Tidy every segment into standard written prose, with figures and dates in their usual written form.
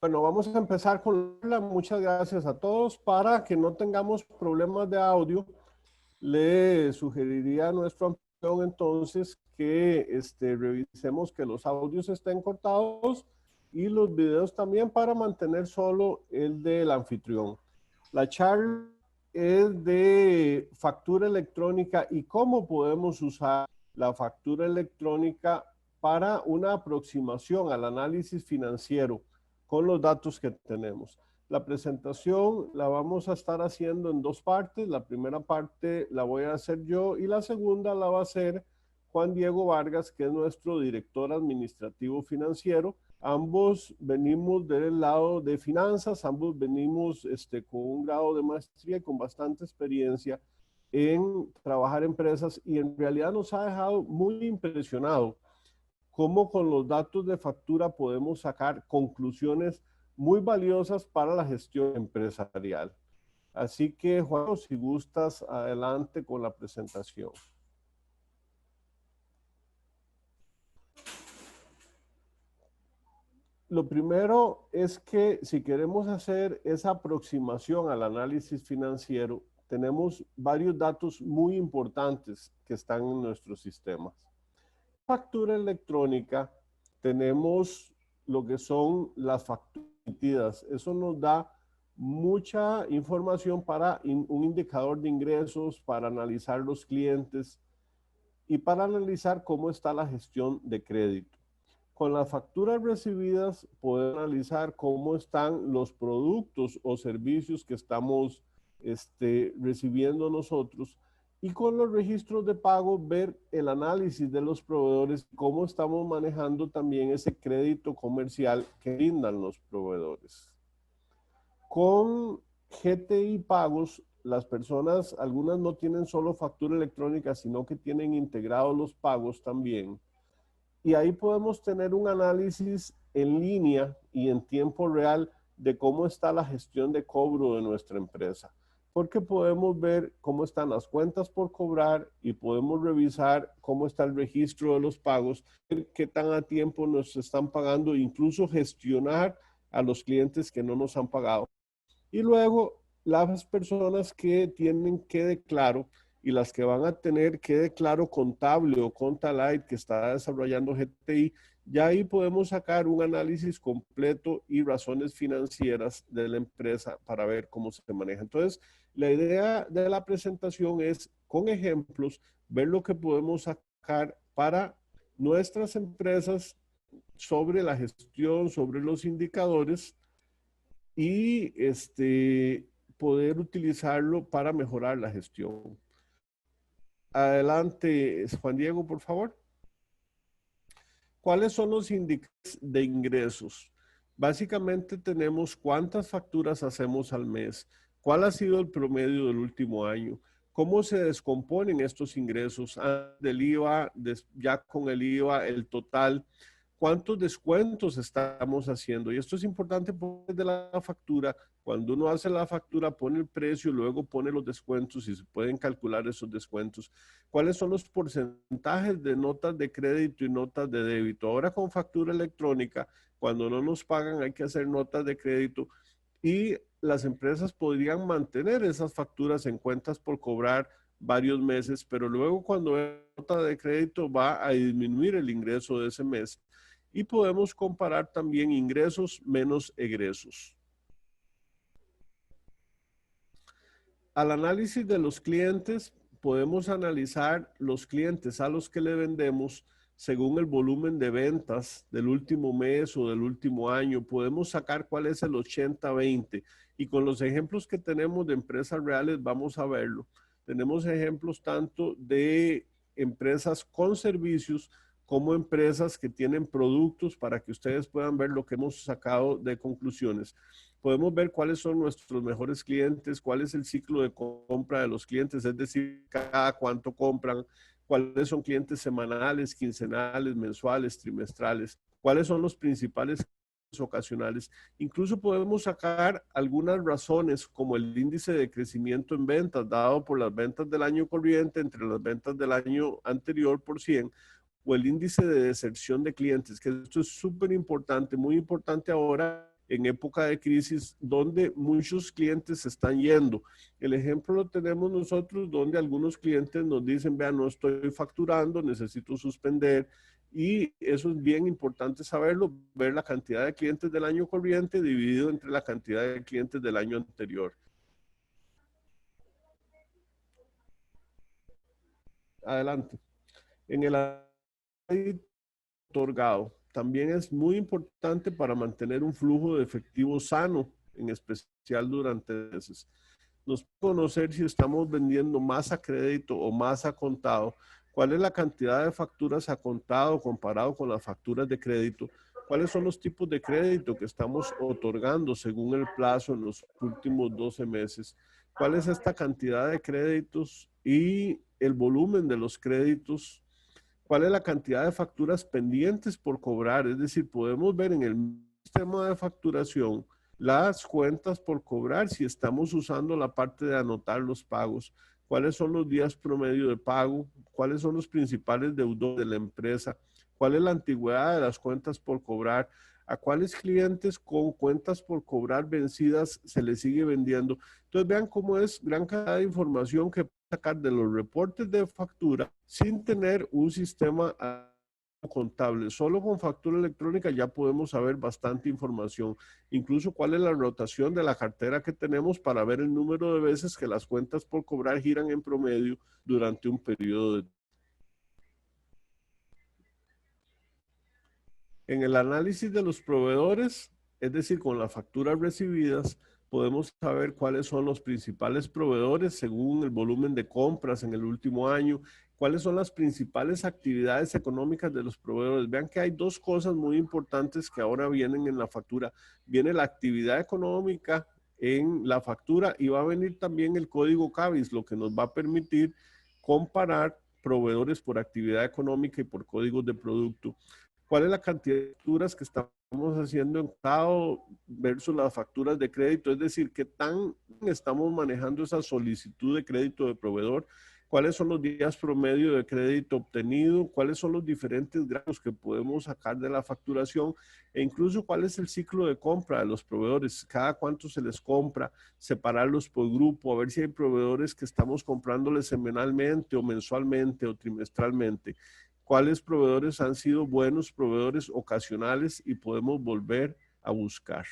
Bueno, vamos a empezar con la. Muchas gracias a todos. Para que no tengamos problemas de audio, le sugeriría a nuestro anfitrión entonces que revisemos que los audios estén cortados y los videos también para mantener solo el del anfitrión. La charla es de factura electrónica y cómo podemos usar la factura electrónica para una aproximación al análisis financiero con los datos que tenemos. La presentación la vamos a estar haciendo en dos partes. La primera parte la voy a hacer yo y la segunda la va a hacer Juan Diego Vargas, que es nuestro director administrativo financiero. Ambos venimos del lado de finanzas, ambos venimos con un grado de maestría y con bastante experiencia en trabajar en empresas, y en realidad nos ha dejado muy impresionado cómo con los datos de factura podemos sacar conclusiones muy valiosas para la gestión empresarial. Así que, Juan, si gustas, adelante con la presentación. Lo primero es que si queremos hacer esa aproximación al análisis financiero, tenemos varios datos muy importantes que están en nuestros sistemas. Factura electrónica, tenemos lo que son las facturas emitidas. Eso nos da mucha información para un indicador de ingresos, para analizar los clientes y para analizar cómo está la gestión de crédito. Con las facturas recibidas podemos analizar cómo están los productos o servicios que estamos recibiendo nosotros, y con los registros de pago ver el análisis de los proveedores, cómo estamos manejando también ese crédito comercial que brindan los proveedores. Con GTI Pagos, las personas, algunas no tienen solo factura electrónica, sino que tienen integrados los pagos también. Y ahí podemos tener un análisis en línea y en tiempo real de cómo está la gestión de cobro de nuestra empresa, porque podemos ver cómo están las cuentas por cobrar y podemos revisar cómo está el registro de los pagos, qué tan a tiempo nos están pagando, incluso gestionar a los clientes que no nos han pagado. Y luego las personas que tienen que declarar y las que van a tener que declarar contable o Contalight que está desarrollando GTI, ya ahí podemos sacar un análisis completo y razones financieras de la empresa para ver cómo se maneja. Entonces, la idea de la presentación es, con ejemplos, ver lo que podemos sacar para nuestras empresas sobre la gestión, sobre los indicadores, y poder utilizarlo para mejorar la gestión. Adelante, Juan Diego, por favor. ¿Cuáles son los indicadores de ingresos? Básicamente tenemos cuántas facturas hacemos al mes, cuál ha sido el promedio del último año, cómo se descomponen estos ingresos del IVA, ya con el IVA, el total, cuántos descuentos estamos haciendo. Y esto es importante porque de la factura, cuando uno hace la factura, pone el precio, luego pone los descuentos y se pueden calcular esos descuentos. ¿Cuáles son los porcentajes de notas de crédito y notas de débito? Ahora con factura electrónica, cuando no nos pagan hay que hacer notas de crédito, y las empresas podrían mantener esas facturas en cuentas por cobrar varios meses, pero luego cuando la nota de crédito va a disminuir el ingreso de ese mes. Y podemos comparar también ingresos menos egresos. Al análisis de los clientes, podemos analizar los clientes a los que le vendemos según el volumen de ventas del último mes o del último año. Podemos sacar cuál es el 80-20, y con los ejemplos que tenemos de empresas reales vamos a verlo. Tenemos ejemplos tanto de empresas con servicios como empresas que tienen productos, para que ustedes puedan ver lo que hemos sacado de conclusiones. Podemos ver cuáles son nuestros mejores clientes, cuál es el ciclo de compra de los clientes, es decir, cada cuánto compran, cuáles son clientes semanales, quincenales, mensuales, trimestrales, cuáles son los principales ocasionales. Incluso podemos sacar algunas razones, como el índice de crecimiento en ventas dado por las ventas del año corriente entre las ventas del año anterior por 100, o el índice de deserción de clientes, que esto es súper importante, muy importante ahora en época de crisis, donde muchos clientes se están yendo. El ejemplo lo tenemos nosotros, donde algunos clientes nos dicen, vean, no estoy facturando, necesito suspender. Y eso es bien importante saberlo, ver la cantidad de clientes del año corriente dividido entre la cantidad de clientes del año anterior. Adelante. En el crédito otorgado, también es muy importante para mantener un flujo de efectivo sano, en especial durante meses. Nos puede conocer si estamos vendiendo más a crédito o más a contado, cuál es la cantidad de facturas a contado comparado con las facturas de crédito, cuáles son los tipos de crédito que estamos otorgando según el plazo en los últimos 12 meses, cuál es esta cantidad de créditos y el volumen de los créditos, cuál es la cantidad de facturas pendientes por cobrar. Es decir, podemos ver en el sistema de facturación las cuentas por cobrar si estamos usando la parte de anotar los pagos, cuáles son los días promedio de pago, cuáles son los principales deudores de la empresa, cuál es la antigüedad de las cuentas por cobrar, a cuáles clientes con cuentas por cobrar vencidas se les sigue vendiendo. Entonces vean cómo es gran cantidad de información que sacar de los reportes de factura sin tener un sistema contable. Solo con factura electrónica ya podemos saber bastante información, incluso cuál es la rotación de la cartera que tenemos para ver el número de veces que las cuentas por cobrar giran en promedio durante un periodo de... En el análisis de los proveedores, es decir, con las facturas recibidas, podemos saber cuáles son los principales proveedores según el volumen de compras en el último año, cuáles son las principales actividades económicas de los proveedores. Vean que hay dos cosas muy importantes que ahora vienen en la factura. Viene la actividad económica en la factura y va a venir también el código CABIS, lo que nos va a permitir comparar proveedores por actividad económica y por códigos de producto. ¿Cuál es la cantidad de facturas que estamos haciendo en contado versus las facturas de crédito? Es decir, ¿qué tan estamos manejando esa solicitud de crédito de proveedor? ¿Cuáles son los días promedio de crédito obtenido? ¿Cuáles son los diferentes grados que podemos sacar de la facturación? E incluso, ¿cuál es el ciclo de compra de los proveedores? ¿Cada cuánto se les compra? Separarlos por grupo, a ver si hay proveedores que estamos comprándoles semanalmente o mensualmente o trimestralmente. Cuáles proveedores han sido buenos proveedores ocasionales y podemos volver a buscar.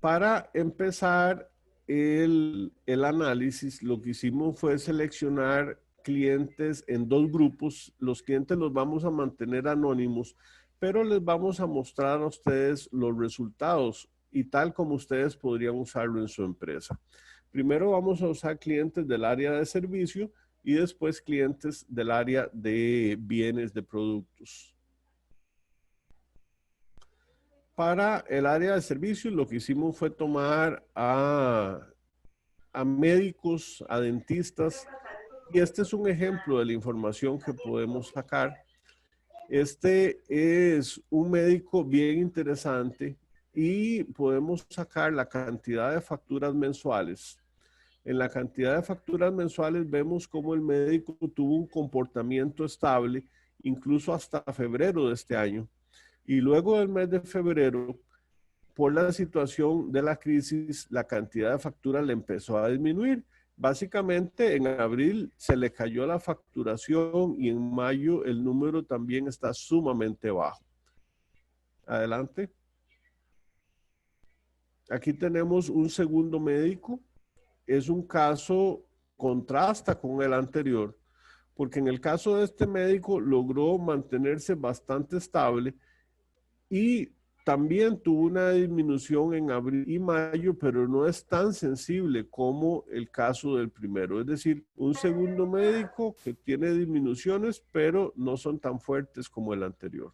Para empezar el análisis, lo que hicimos fue seleccionar clientes en dos grupos. Los clientes los vamos a mantener anónimos, pero les vamos a mostrar a ustedes los resultados y tal como ustedes podrían usarlo en su empresa. Primero vamos a usar clientes del área de servicio y después clientes del área de bienes, de productos. Para el área de servicios, lo que hicimos fue tomar a médicos, a dentistas, y este es un ejemplo de la información que podemos sacar. Este es un médico bien interesante y podemos sacar la cantidad de facturas mensuales. En la cantidad de facturas mensuales vemos cómo el médico tuvo un comportamiento estable, incluso hasta febrero de este año. Y luego del mes de febrero, por la situación de la crisis, la cantidad de facturas le empezó a disminuir. Básicamente en abril se le cayó la facturación y en mayo el número también está sumamente bajo. Adelante. Aquí tenemos un segundo médico. Es un caso, contrasta con el anterior, porque en el caso de este médico logró mantenerse bastante estable y también tuvo una disminución en abril y mayo, pero no es tan sensible como el caso del primero. Es decir, un segundo médico que tiene disminuciones, pero no son tan fuertes como el anterior.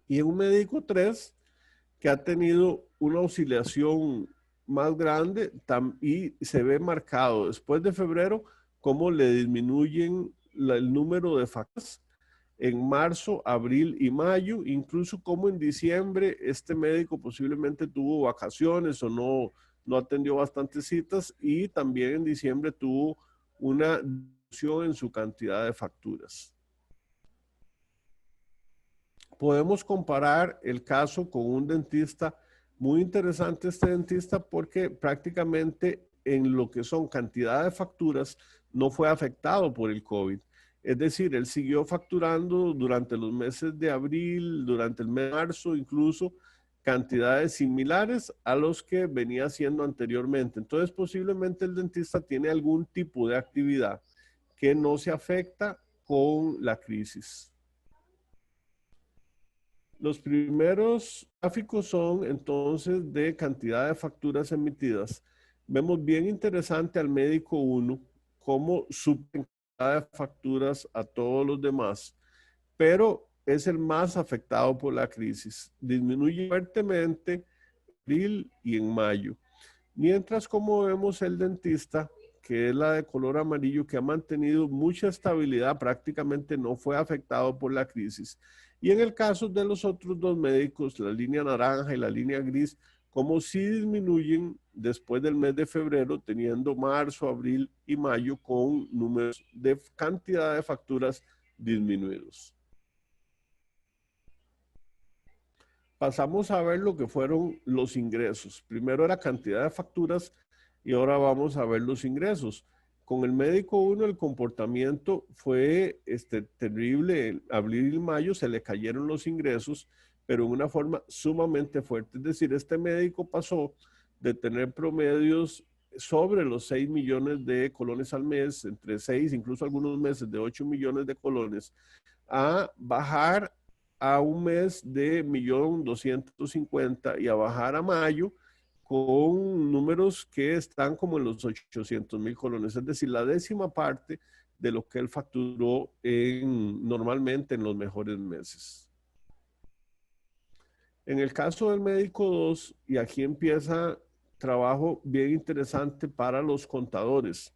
Y un médico 3 que ha tenido una oscilación más grande y se ve marcado después de febrero cómo le disminuyen el número de facturas en marzo, abril y mayo, incluso como en diciembre este médico posiblemente tuvo vacaciones o no atendió bastantes citas y también en diciembre tuvo una disminución en su cantidad de facturas. podemos comparar el caso con un dentista muy interesante, este dentista, porque prácticamente en lo que son cantidad de facturas no fue afectado por el COVID. Es decir, él siguió facturando durante los meses de abril, durante el mes de marzo, incluso cantidades similares a los que venía haciendo anteriormente. Entonces, posiblemente el dentista tiene algún tipo de actividad que no se afecta con la crisis. Los primeros gráficos son entonces de cantidad de facturas emitidas. Vemos bien interesante al médico 1 cómo supera de facturas a todos los demás, pero es el más afectado por la crisis. Disminuye fuertemente en abril y en mayo. Mientras como vemos el dentista, que es la de color amarillo, que ha mantenido mucha estabilidad, prácticamente no fue afectado por la crisis. Y en el caso de los otros dos médicos, la línea naranja y la línea gris, como sí disminuyen después del mes de febrero, teniendo marzo, abril y mayo con números de cantidad de facturas disminuidos. Pasamos a ver lo que fueron los ingresos. Primero era cantidad de facturas y ahora vamos a ver los ingresos. Con el médico 1 el comportamiento fue terrible. En abril y mayo se le cayeron los ingresos, pero en una forma sumamente fuerte. Es decir, este médico pasó de tener promedios sobre los 6 millones de colones al mes, entre 6, incluso algunos meses de 8 millones de colones, a bajar a un mes de 1.250.000 y a bajar a mayo con números que están como en los 800.000 colones, es decir, la décima parte de lo que él facturó normalmente en los mejores meses. En el caso del médico 2, y aquí empieza trabajo bien interesante para los contadores,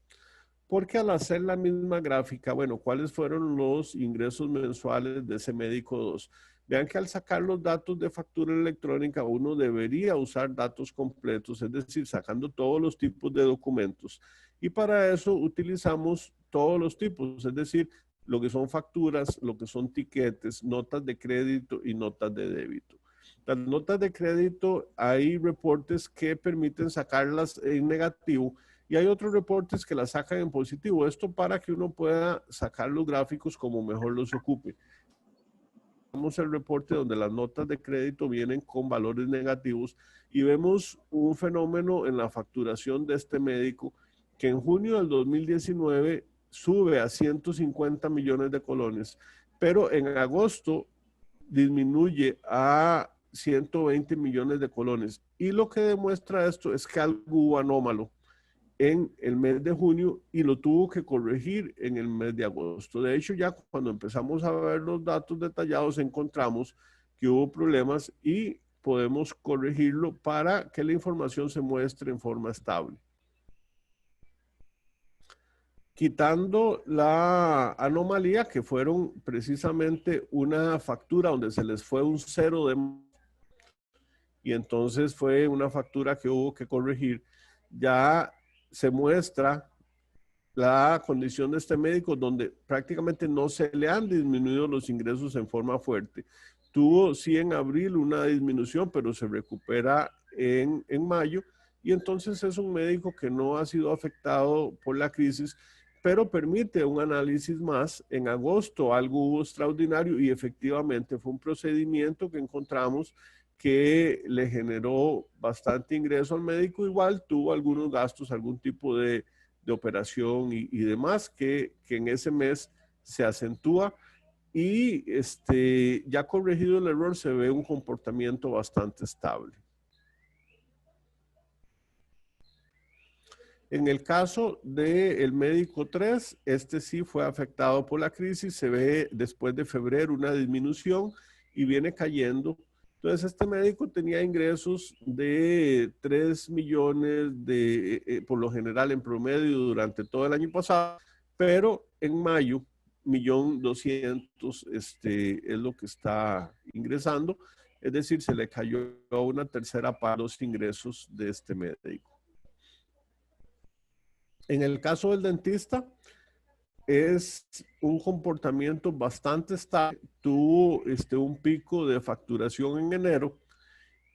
porque al hacer la misma gráfica, bueno, ¿cuáles fueron los ingresos mensuales de ese médico 2? Vean que al sacar los datos de factura electrónica, uno debería usar datos completos, es decir, sacando todos los tipos de documentos. Y para eso utilizamos todos los tipos, es decir, lo que son facturas, lo que son tiquetes, notas de crédito y notas de débito. Las notas de crédito, hay reportes que permiten sacarlas en negativo y hay otros reportes que las sacan en positivo. Esto para que uno pueda sacar los gráficos como mejor los ocupe. Vemos el reporte donde las notas de crédito vienen con valores negativos y vemos un fenómeno en la facturación de este médico que en junio del 2019 sube a 150 millones de colones, pero en agosto disminuye a 120 millones de colones. Y lo que demuestra esto es que algo hubo anómalo en el mes de junio y lo tuvo que corregir en el mes de agosto. De hecho, ya cuando empezamos a ver los datos detallados, encontramos que hubo problemas y podemos corregirlo para que la información se muestre en forma estable. Quitando la anomalía que fueron precisamente una factura donde se les fue un cero de y entonces fue una factura que hubo que corregir, ya se muestra la condición de este médico donde prácticamente no se le han disminuido los ingresos en forma fuerte. Tuvo sí en abril una disminución, pero se recupera en mayo y entonces es un médico que no ha sido afectado por la crisis, pero permite un análisis más. En agosto algo hubo extraordinario y efectivamente fue un procedimiento que encontramos que le generó bastante ingreso al médico. Igual tuvo algunos gastos, algún tipo de operación y demás que en ese mes se acentúa y ya corregido el error se ve un comportamiento bastante estable. En el caso del médico 3, este sí fue afectado por la crisis, se ve después de febrero una disminución y viene cayendo. Entonces, este médico tenía ingresos de 3 millones por lo general en promedio durante todo el año pasado, pero en mayo, 1.200.000 es lo que está ingresando, es decir, se le cayó a una tercera parte los ingresos de este médico. En el caso del dentista, es un comportamiento bastante estable. Tuvo un pico de facturación en enero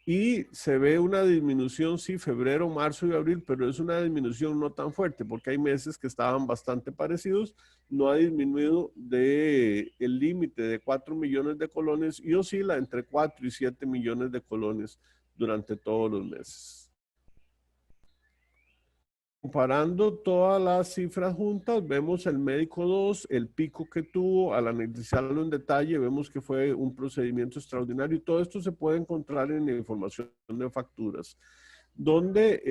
y se ve una disminución, sí, febrero, marzo y abril, pero es una disminución no tan fuerte porque hay meses que estaban bastante parecidos. No ha disminuido de el límite de 4 millones de colones y oscila entre 4 y 7 millones de colones durante todos los meses. Comparando todas las cifras juntas, vemos el médico 2, el pico que tuvo, al analizarlo en detalle, vemos que fue un procedimiento extraordinario y todo esto se puede encontrar en la información de facturas, donde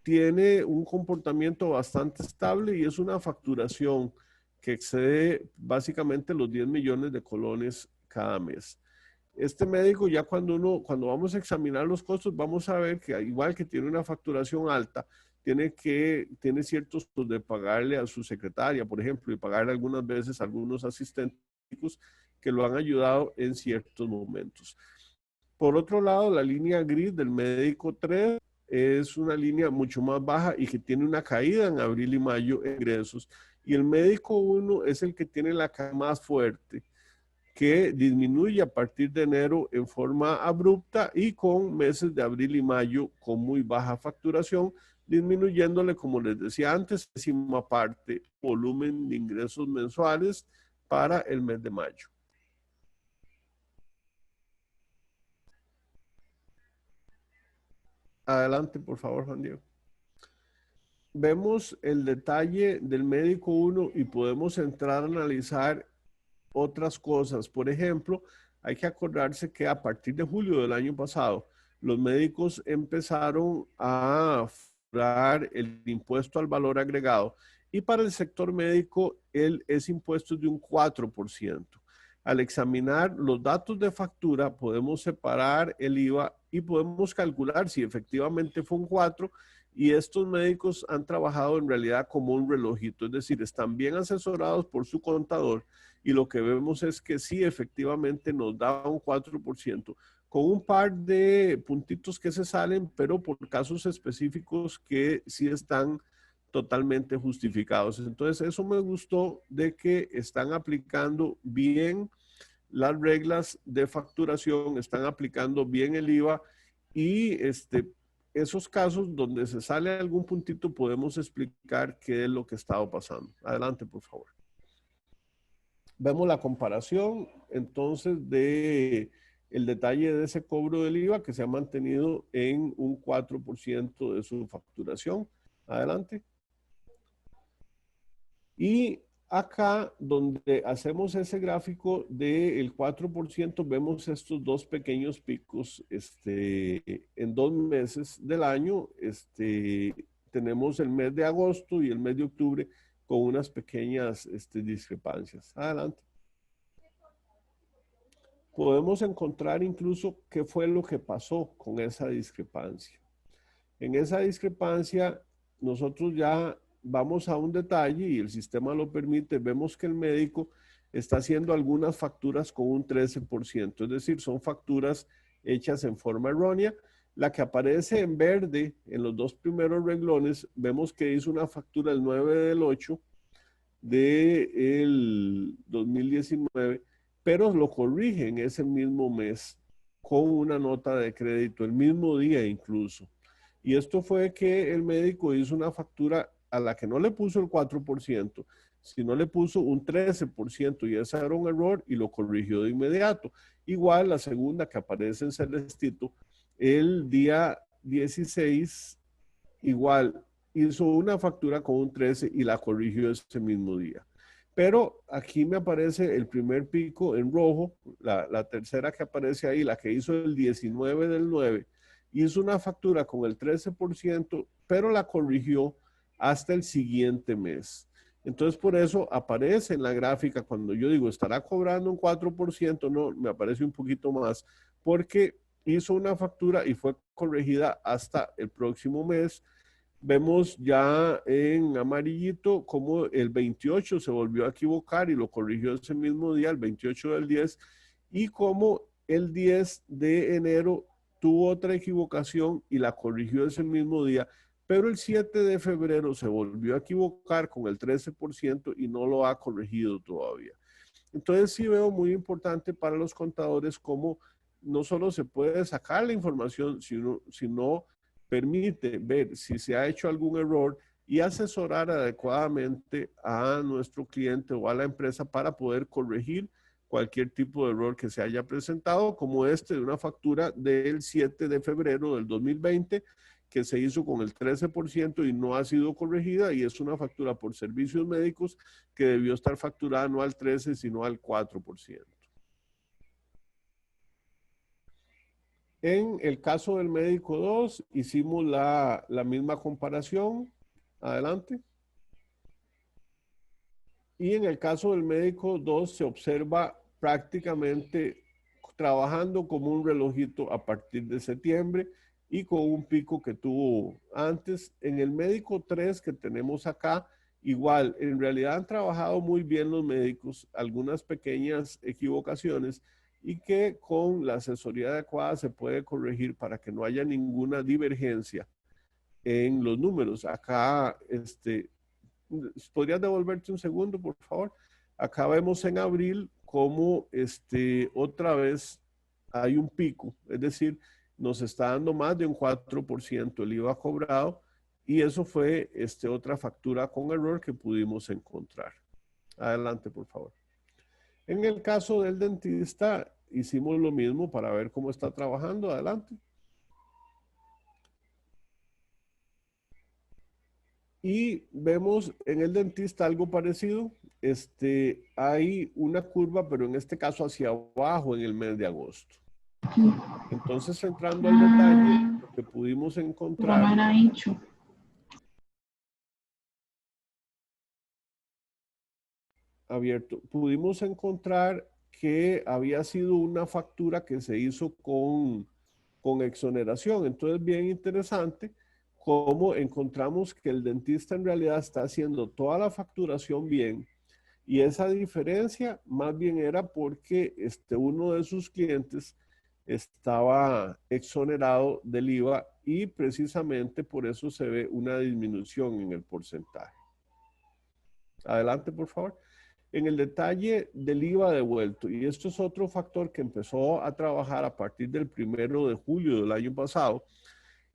tiene un comportamiento bastante estable y es una facturación que excede básicamente los 10 millones de colones cada mes. Este médico ya cuando vamos a examinar los costos, vamos a ver que igual que tiene una facturación alta, tiene ciertos costos de pagarle a su secretaria, por ejemplo, y pagarle algunas veces a algunos asistentes que lo han ayudado en ciertos momentos. Por otro lado, la línea gris del médico 3 es una línea mucho más baja y que tiene una caída en abril y mayo en ingresos. Y el médico 1 es el que tiene la caída más fuerte, que disminuye a partir de enero en forma abrupta y con meses de abril y mayo con muy baja facturación, disminuyéndole, como les decía antes, décima parte volumen de ingresos mensuales para el mes de mayo. Adelante, por favor, Juan Diego. Vemos el detalle del médico 1 y podemos entrar a analizar otras cosas. Por ejemplo, hay que acordarse que a partir de julio del año pasado, los médicos empezaron a cobrar el impuesto al valor agregado y para el sector médico ese impuesto es de un 4%. Al examinar los datos de factura, podemos separar el IVA y podemos calcular si efectivamente fue un 4 y estos médicos han trabajado en realidad como un relojito, es decir, están bien asesorados por su contador y lo que vemos es que sí, efectivamente nos da un 4%, con un par de puntitos que se salen, pero por casos específicos que sí están totalmente justificados. Entonces, eso me gustó de que están aplicando bien las reglas de facturación, están aplicando bien el IVA y esos casos donde se sale algún puntito podemos explicar qué es lo que estaba pasando. Adelante, por favor. Vemos la comparación entonces de el detalle de ese cobro del IVA que se ha mantenido en un 4% de su facturación. Adelante. Y acá donde hacemos ese gráfico del 4%, vemos estos dos pequeños picos en 2 meses del año. Tenemos el mes de agosto y el mes de octubre con unas pequeñas discrepancias. Adelante. Podemos encontrar incluso qué fue lo que pasó con esa discrepancia. En esa discrepancia, nosotros ya vamos a un detalle y el sistema lo permite. Vemos que el médico está haciendo algunas facturas con un 13%, es decir, son facturas hechas en forma errónea. La que aparece en verde en los dos primeros renglones, vemos que hizo una factura el 9 del 8 del 2019, pero lo corrigen ese mismo mes con una nota de crédito, el mismo día incluso. Y esto fue que el médico hizo una factura a la que no le puso el 4%, sino le puso un 13% y ese era un error y lo corrigió de inmediato. Igual la segunda que aparece en celestito, el día 16, igual hizo una factura con un 13 y la corrigió ese mismo día. Pero aquí me aparece el primer pico en rojo, la tercera que aparece ahí, la que hizo el 19 del 9, hizo una factura con el 13%, pero la corrigió hasta el siguiente mes. Entonces, por eso aparece en la gráfica, cuando yo digo, estará cobrando un 4%, no, me aparece un poquito más, porque hizo una factura y fue corregida hasta el próximo mes. Vemos ya en amarillito como el 28 se volvió a equivocar y lo corrigió ese mismo día, el 28 del 10, y como el 10 de enero tuvo otra equivocación y la corrigió ese mismo día, pero el 7 de febrero se volvió a equivocar con el 13% y no lo ha corregido todavía. Entonces sí veo muy importante para los contadores cómo no solo se puede sacar la información, sino permite ver si se ha hecho algún error y asesorar adecuadamente a nuestro cliente o a la empresa para poder corregir cualquier tipo de error que se haya presentado, como este de una factura del 7 de febrero del 2020 que se hizo con el 13% y no ha sido corregida, y es una factura por servicios médicos que debió estar facturada no al 13, sino al 4%. En el caso del médico 2, hicimos la misma comparación. Adelante. Y en el caso del médico 2 se observa prácticamente trabajando como un relojito a partir de septiembre y con un pico que tuvo antes. En el médico 3 que tenemos acá, igual, en realidad han trabajado muy bien los médicos, algunas pequeñas equivocaciones y que con la asesoría adecuada se puede corregir para que no haya ninguna divergencia en los números. Acá, ¿podrías devolverte un segundo, por favor? Acá vemos en abril cómo otra vez hay un pico, es decir, nos está dando más de un 4% el IVA cobrado, y eso fue otra factura con error que pudimos encontrar. Adelante, por favor. En el caso del dentista, hicimos lo mismo para ver cómo está trabajando. Adelante. Y vemos en el dentista algo parecido. Hay una curva, pero en este caso hacia abajo en el mes de agosto. Entonces, entrando al detalle, lo que pudimos encontrar abierto, pudimos encontrar que había sido una factura que se hizo con exoneración. Entonces, bien interesante cómo encontramos que el dentista en realidad está haciendo toda la facturación bien, y esa diferencia más bien era porque uno de sus clientes estaba exonerado del IVA, y precisamente por eso se ve una disminución en el porcentaje. Adelante, por favor. En el detalle del IVA devuelto, y esto es otro factor que empezó a trabajar a partir del 1 de julio del año pasado,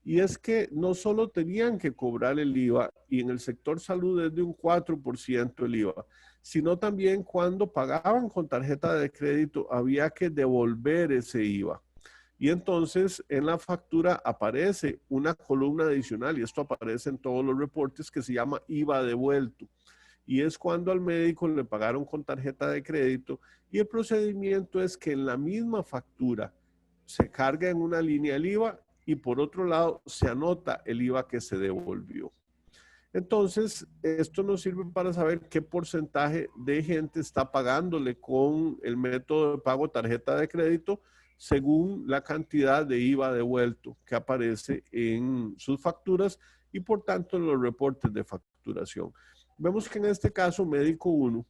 y es que no solo tenían que cobrar el IVA, y en el sector salud es de un 4% el IVA, sino también cuando pagaban con tarjeta de crédito había que devolver ese IVA. Y entonces en la factura aparece una columna adicional, y esto aparece en todos los reportes, que se llama IVA devuelto. Y es cuando al médico le pagaron con tarjeta de crédito, y el procedimiento es que en la misma factura se carga en una línea el IVA, y por otro lado se anota el IVA que se devolvió. Entonces, esto nos sirve para saber qué porcentaje de gente está pagándole con el método de pago tarjeta de crédito según la cantidad de IVA devuelto que aparece en sus facturas y por tanto en los reportes de facturación. Vemos que en este caso, médico 1,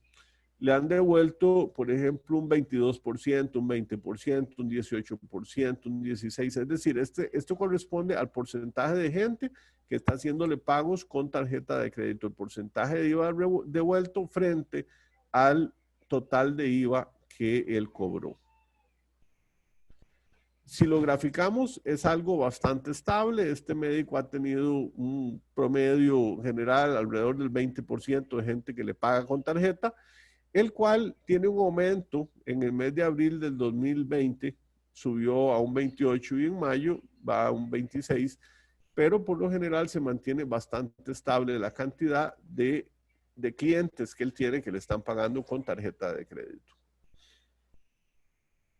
le han devuelto, por ejemplo, un 22%, un 20%, un 18%, un 16%. Es decir, esto corresponde al porcentaje de gente que está haciéndole pagos con tarjeta de crédito, el porcentaje de IVA devuelto frente al total de IVA que él cobró. Si lo graficamos, es algo bastante estable. Este médico ha tenido un promedio general alrededor del 20% de gente que le paga con tarjeta, el cual tiene un aumento en el mes de abril del 2020, subió a un 28 y en mayo va a un 26, pero por lo general se mantiene bastante estable la cantidad de clientes que él tiene que le están pagando con tarjeta de crédito.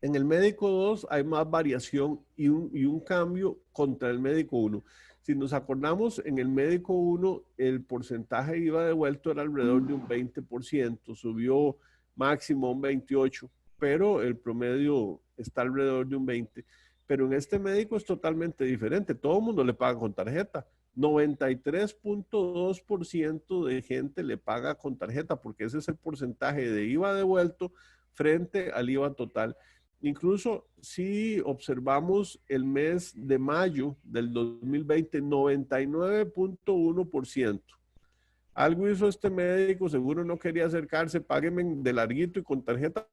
En el médico 2 hay más variación y un cambio contra el médico 1. Si nos acordamos, en el médico 1 el porcentaje IVA devuelto era alrededor de un 20%, subió máximo un 28%, pero el promedio está alrededor de un 20%. Pero en este médico es totalmente diferente, todo el mundo le paga con tarjeta. 93.2% de gente le paga con tarjeta, porque ese es el porcentaje de IVA devuelto frente al IVA total. Incluso si observamos el mes de mayo del 2020, 99.1%. Algo hizo este médico, seguro no quería acercarse, páguenme de larguito y con tarjeta.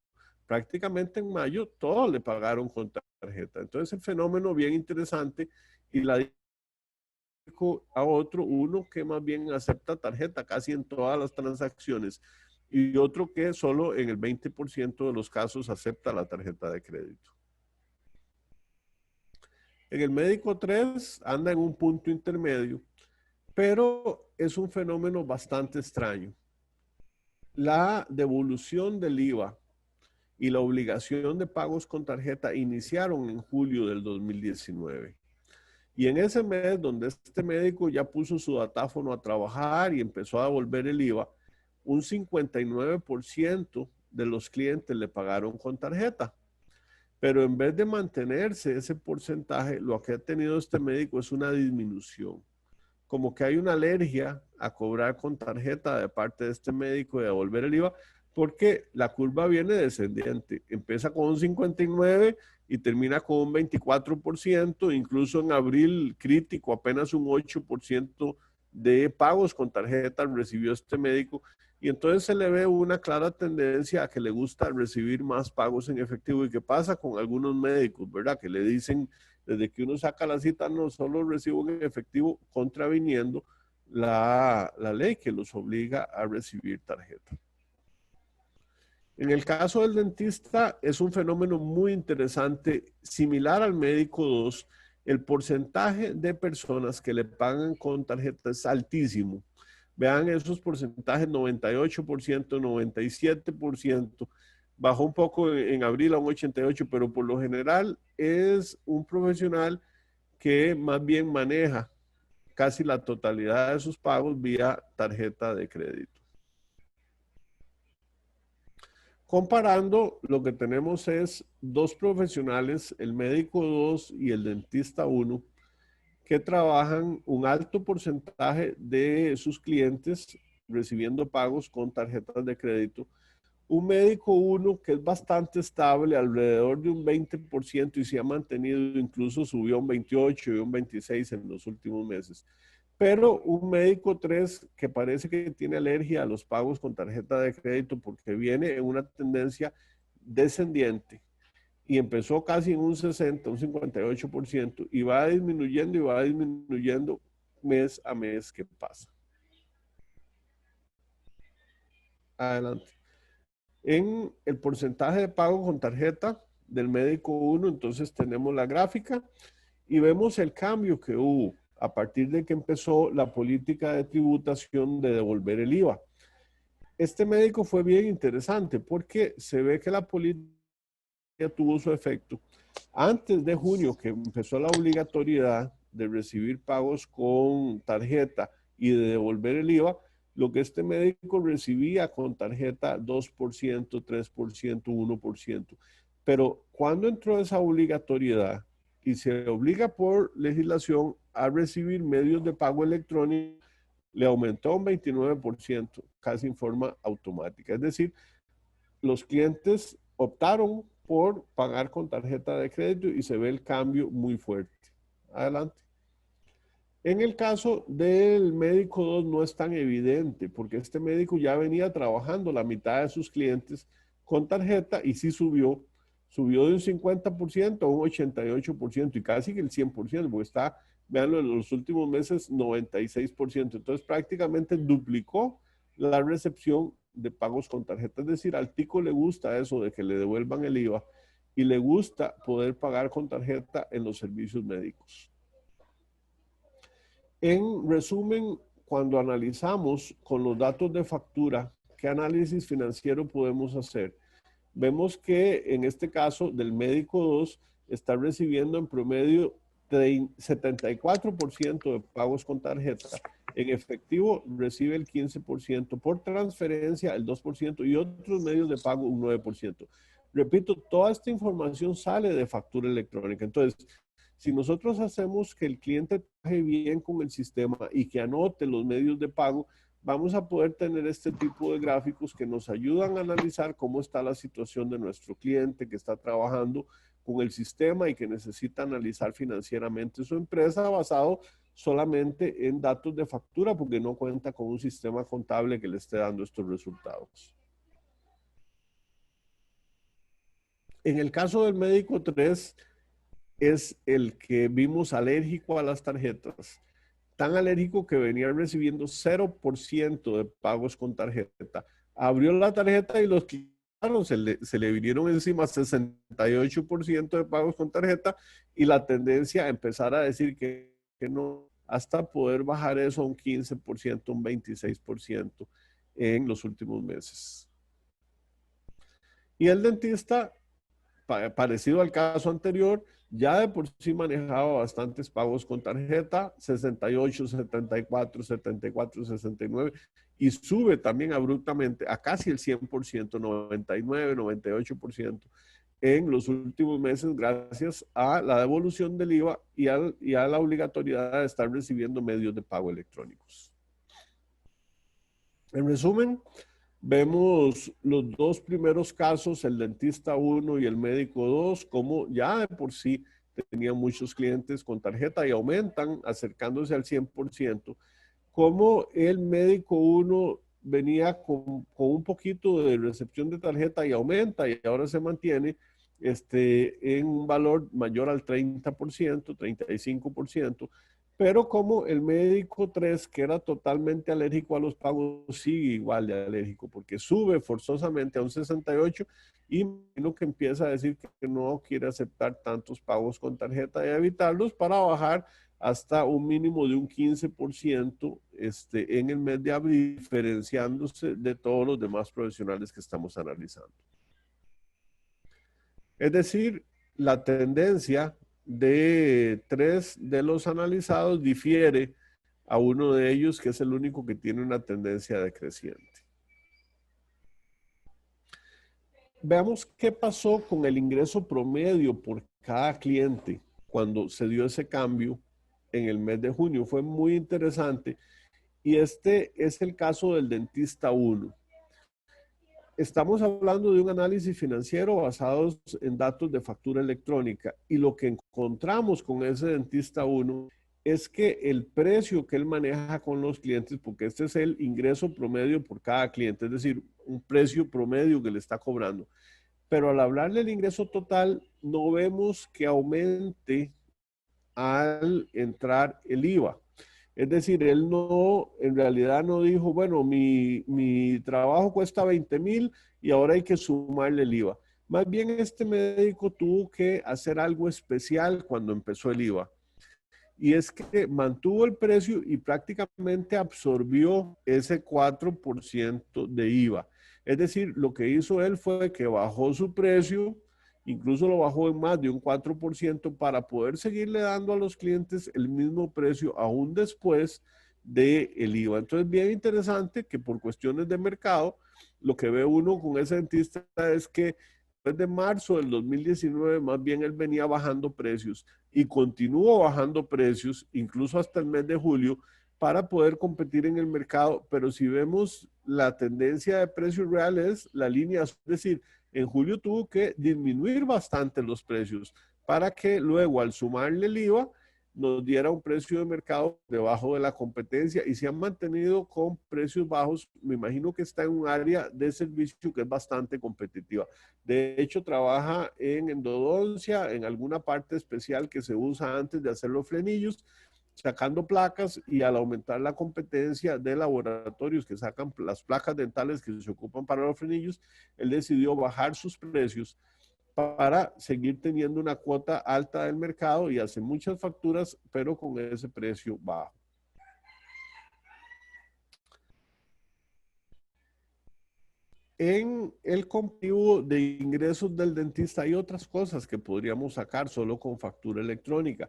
Prácticamente en mayo todos le pagaron con tarjeta. Entonces el fenómeno bien interesante y la dijo a otro, uno que más bien acepta tarjeta casi en todas las transacciones y otro que solo en el 20% de los casos acepta la tarjeta de crédito. En el médico 3 anda en un punto intermedio, pero es un fenómeno bastante extraño. La devolución del IVA y la obligación de pagos con tarjeta iniciaron en julio del 2019. Y en ese mes donde este médico ya puso su datáfono a trabajar y empezó a devolver el IVA, un 59% de los clientes le pagaron con tarjeta. Pero en vez de mantenerse ese porcentaje, lo que ha tenido este médico es una disminución. Como que hay una alergia a cobrar con tarjeta de parte de este médico y devolver el IVA, porque la curva viene descendiente. Empieza con un 59 y termina con un 24%, incluso en abril crítico, apenas un 8% de pagos con tarjeta recibió este médico. Y entonces se le ve una clara tendencia a que le gusta recibir más pagos en efectivo. ¿Y qué pasa con algunos médicos, verdad? Que le dicen, desde que uno saca la cita, no solo recibo en efectivo, contraviniendo la ley que los obliga a recibir tarjeta. En el caso del dentista es un fenómeno muy interesante, similar al médico 2. El porcentaje de personas que le pagan con tarjeta es altísimo. Vean esos porcentajes, 98%, 97%. Bajó un poco en abril a un 88%, pero por lo general es un profesional que más bien maneja casi la totalidad de sus pagos vía tarjeta de crédito. Comparando, lo que tenemos es dos profesionales, el médico 2 y el dentista 1, que trabajan un alto porcentaje de sus clientes recibiendo pagos con tarjetas de crédito. Un médico 1 que es bastante estable, alrededor de un 20% y se ha mantenido, incluso subió un 28 y un 26 en los últimos meses. Pero un médico 3 que parece que tiene alergia a los pagos con tarjeta de crédito porque viene en una tendencia descendiente y empezó casi en un 60, un 58% y va disminuyendo mes a mes que pasa. Adelante. En el porcentaje de pago con tarjeta del médico 1, entonces tenemos la gráfica y vemos el cambio que hubo a partir de que empezó la política de tributación de devolver el IVA. Este médico fue bien interesante porque se ve que la política tuvo su efecto. Antes de junio, que empezó la obligatoriedad de recibir pagos con tarjeta y de devolver el IVA, lo que este médico recibía con tarjeta 2%, 3%, 1%. Pero cuando entró esa obligatoriedad y se obliga por legislación a recibir medios de pago electrónico, le aumentó un 29%, casi en forma automática. Es decir, los clientes optaron por pagar con tarjeta de crédito y se ve el cambio muy fuerte. Adelante. En el caso del médico 2 no es tan evidente porque este médico ya venía trabajando la mitad de sus clientes con tarjeta y sí subió de un 50% a un 88% y casi que el 100%, porque está, veanlo, en los últimos meses 96%. Entonces prácticamente duplicó la recepción de pagos con tarjeta. Es decir, al tico le gusta eso de que le devuelvan el IVA y le gusta poder pagar con tarjeta en los servicios médicos. En resumen, cuando analizamos con los datos de factura, ¿qué análisis financiero podemos hacer? Vemos que en este caso del médico 2 está recibiendo en promedio 74% de pagos con tarjeta. En efectivo recibe el 15%, por transferencia el 2% y otros medios de pago un 9%. Repito, toda esta información sale de factura electrónica. Entonces, si nosotros hacemos que el cliente trabaje bien con el sistema y que anote los medios de pago, vamos a poder tener este tipo de gráficos que nos ayudan a analizar cómo está la situación de nuestro cliente que está trabajando con el sistema y que necesita analizar financieramente su empresa basado solamente en datos de factura porque no cuenta con un sistema contable que le esté dando estos resultados. En el caso del médico 3, es el que vimos alérgico a las tarjetas. Tan alérgico que venía recibiendo 0% de pagos con tarjeta. Abrió la tarjeta y los quitaron, se le vinieron encima 68% de pagos con tarjeta y la tendencia a empezar a decir que no, hasta poder bajar eso a un 15%, un 26% en los últimos meses. Y el dentista, parecido al caso anterior, ya de por sí manejaba bastantes pagos con tarjeta, 68, 74, 74, 69, y sube también abruptamente a casi el 100%, 99, 98% en los últimos meses gracias a la devolución del IVA y a la obligatoriedad de estar recibiendo medios de pago electrónicos. En resumen, vemos los dos primeros casos, el dentista 1 y el médico 2, como ya de por sí tenían muchos clientes con tarjeta y aumentan acercándose al 100%, como el médico 1 venía con un poquito de recepción de tarjeta y aumenta y ahora se mantiene en un valor mayor al 30%, 35%, pero como el médico 3, que era totalmente alérgico a los pagos, sigue igual de alérgico, porque sube forzosamente a un 68 y lo que empieza a decir que no quiere aceptar tantos pagos con tarjeta y evitarlos para bajar hasta un mínimo de un 15% en el mes de abril, diferenciándose de todos los demás profesionales que estamos analizando. Es decir, la tendencia de 3 de los analizados difiere a uno de ellos, que es el único que tiene una tendencia decreciente. Veamos qué pasó con el ingreso promedio por cada cliente cuando se dio ese cambio en el mes de junio. Fue muy interesante y este es el caso del dentista 1. Estamos hablando de un análisis financiero basado en datos de factura electrónica y lo que encontramos con ese dentista 1 es que el precio que él maneja con los clientes, porque este es el ingreso promedio por cada cliente, es decir, un precio promedio que le está cobrando. Pero al hablar del ingreso total, no vemos que aumente al entrar el IVA. Es decir, él no, en realidad no dijo, bueno, mi trabajo cuesta 20,000 y ahora hay que sumarle el IVA. Más bien este médico tuvo que hacer algo especial cuando empezó el IVA. Y es que mantuvo el precio y prácticamente absorbió ese 4% de IVA. Es decir, lo que hizo él fue que bajó su precio, incluso lo bajó en más de un 4% para poder seguirle dando a los clientes el mismo precio aún después del IVA. Entonces, bien interesante que por cuestiones de mercado, lo que ve uno con ese dentista es que desde marzo del 2019, más bien él venía bajando precios y continuó bajando precios, incluso hasta el mes de julio, para poder competir en el mercado. Pero si vemos la tendencia de precios reales, la línea, es decir, en julio tuvo que disminuir bastante los precios para que luego al sumarle el IVA nos diera un precio de mercado debajo de la competencia y se han mantenido con precios bajos. Me imagino que está en un área de servicio que es bastante competitiva. De hecho, trabaja en endodoncia, en alguna parte especial que se usa antes de hacer los frenillos, sacando placas y al aumentar la competencia de laboratorios que sacan las placas dentales que se ocupan para los frenillos, él decidió bajar sus precios para seguir teniendo una cuota alta del mercado y hace muchas facturas, pero con ese precio bajo. En el comparativo de ingresos del dentista hay otras cosas que podríamos sacar solo con factura electrónica.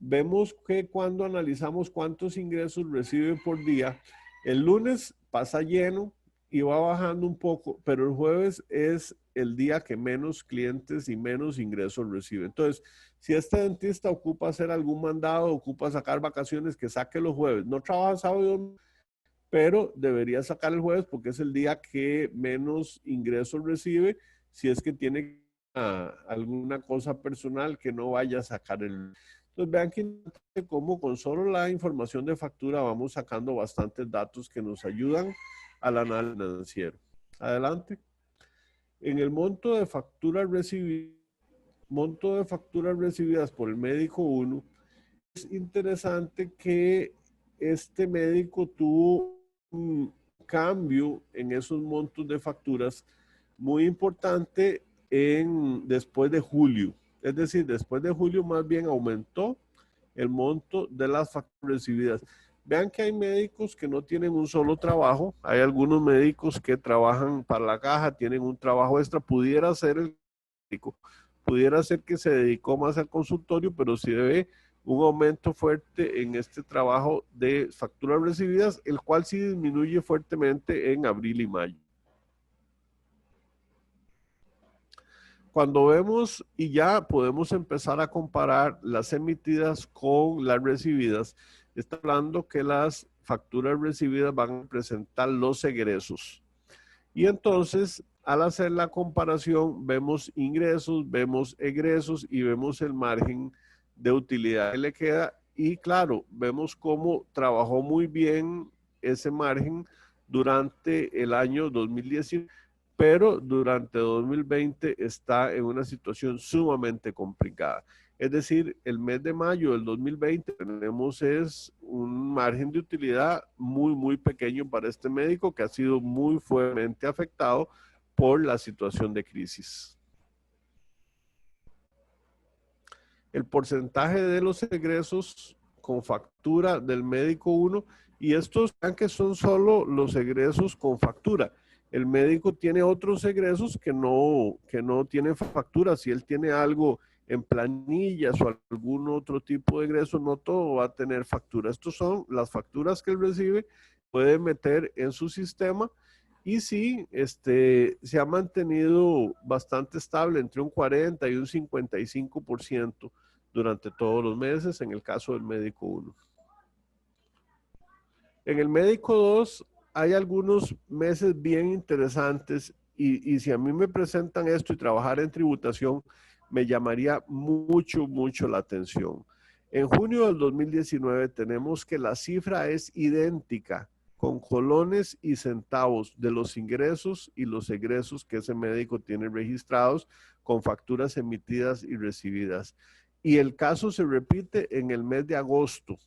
Vemos que cuando analizamos cuántos ingresos recibe por día, el lunes pasa lleno y va bajando un poco, pero el jueves es el día que menos clientes y menos ingresos recibe. Entonces, si este dentista ocupa hacer algún mandado, ocupa sacar vacaciones, que saque los jueves. No trabaja sábado, pero debería sacar el jueves porque es el día que menos ingresos recibe si es que tiene alguna cosa personal que no vaya a sacar el... Entonces vean que como con solo la información de factura vamos sacando bastantes datos que nos ayudan al análisis financiero. Adelante. En el monto de facturas recibidas por el médico 1, es interesante que este médico tuvo un cambio en esos montos de facturas muy importante después de julio. Es decir, después de julio más bien aumentó el monto de las facturas recibidas. Vean que hay médicos que no tienen un solo trabajo. Hay algunos médicos que trabajan para la caja, tienen un trabajo extra. Pudiera ser el médico, pudiera ser que se dedicó más al consultorio, pero sí debe un aumento fuerte en este trabajo de facturas recibidas, el cual sí disminuye fuertemente en abril y mayo. Cuando vemos y ya podemos empezar a comparar las emitidas con las recibidas, está hablando que las facturas recibidas van a presentar los egresos. Y entonces, al hacer la comparación, vemos ingresos, vemos egresos y vemos el margen de utilidad que le queda. Y claro, vemos cómo trabajó muy bien ese margen durante el año 2019, pero durante 2020 está en una situación sumamente complicada. Es decir, el mes de mayo del 2020 tenemos es un margen de utilidad muy, muy pequeño para este médico que ha sido muy fuertemente afectado por la situación de crisis. El porcentaje de los egresos con factura del médico 1, y estos vean que son solo los egresos con factura. El médico tiene otros egresos que no tienen factura. Si él tiene algo en planillas o algún otro tipo de egreso, no todo va a tener factura. Estos son las facturas que él recibe, puede meter en su sistema y sí, se ha mantenido bastante estable entre un 40 y un 55% durante todos los meses en el caso del médico 1. En el médico 2 hay algunos meses bien interesantes y si a mí me presentan esto y trabajar en tributación, me llamaría mucho, mucho la atención. En junio del 2019 tenemos que la cifra es idéntica con colones y centavos de los ingresos y los egresos que ese médico tiene registrados con facturas emitidas y recibidas. Y el caso se repite en el mes de agosto.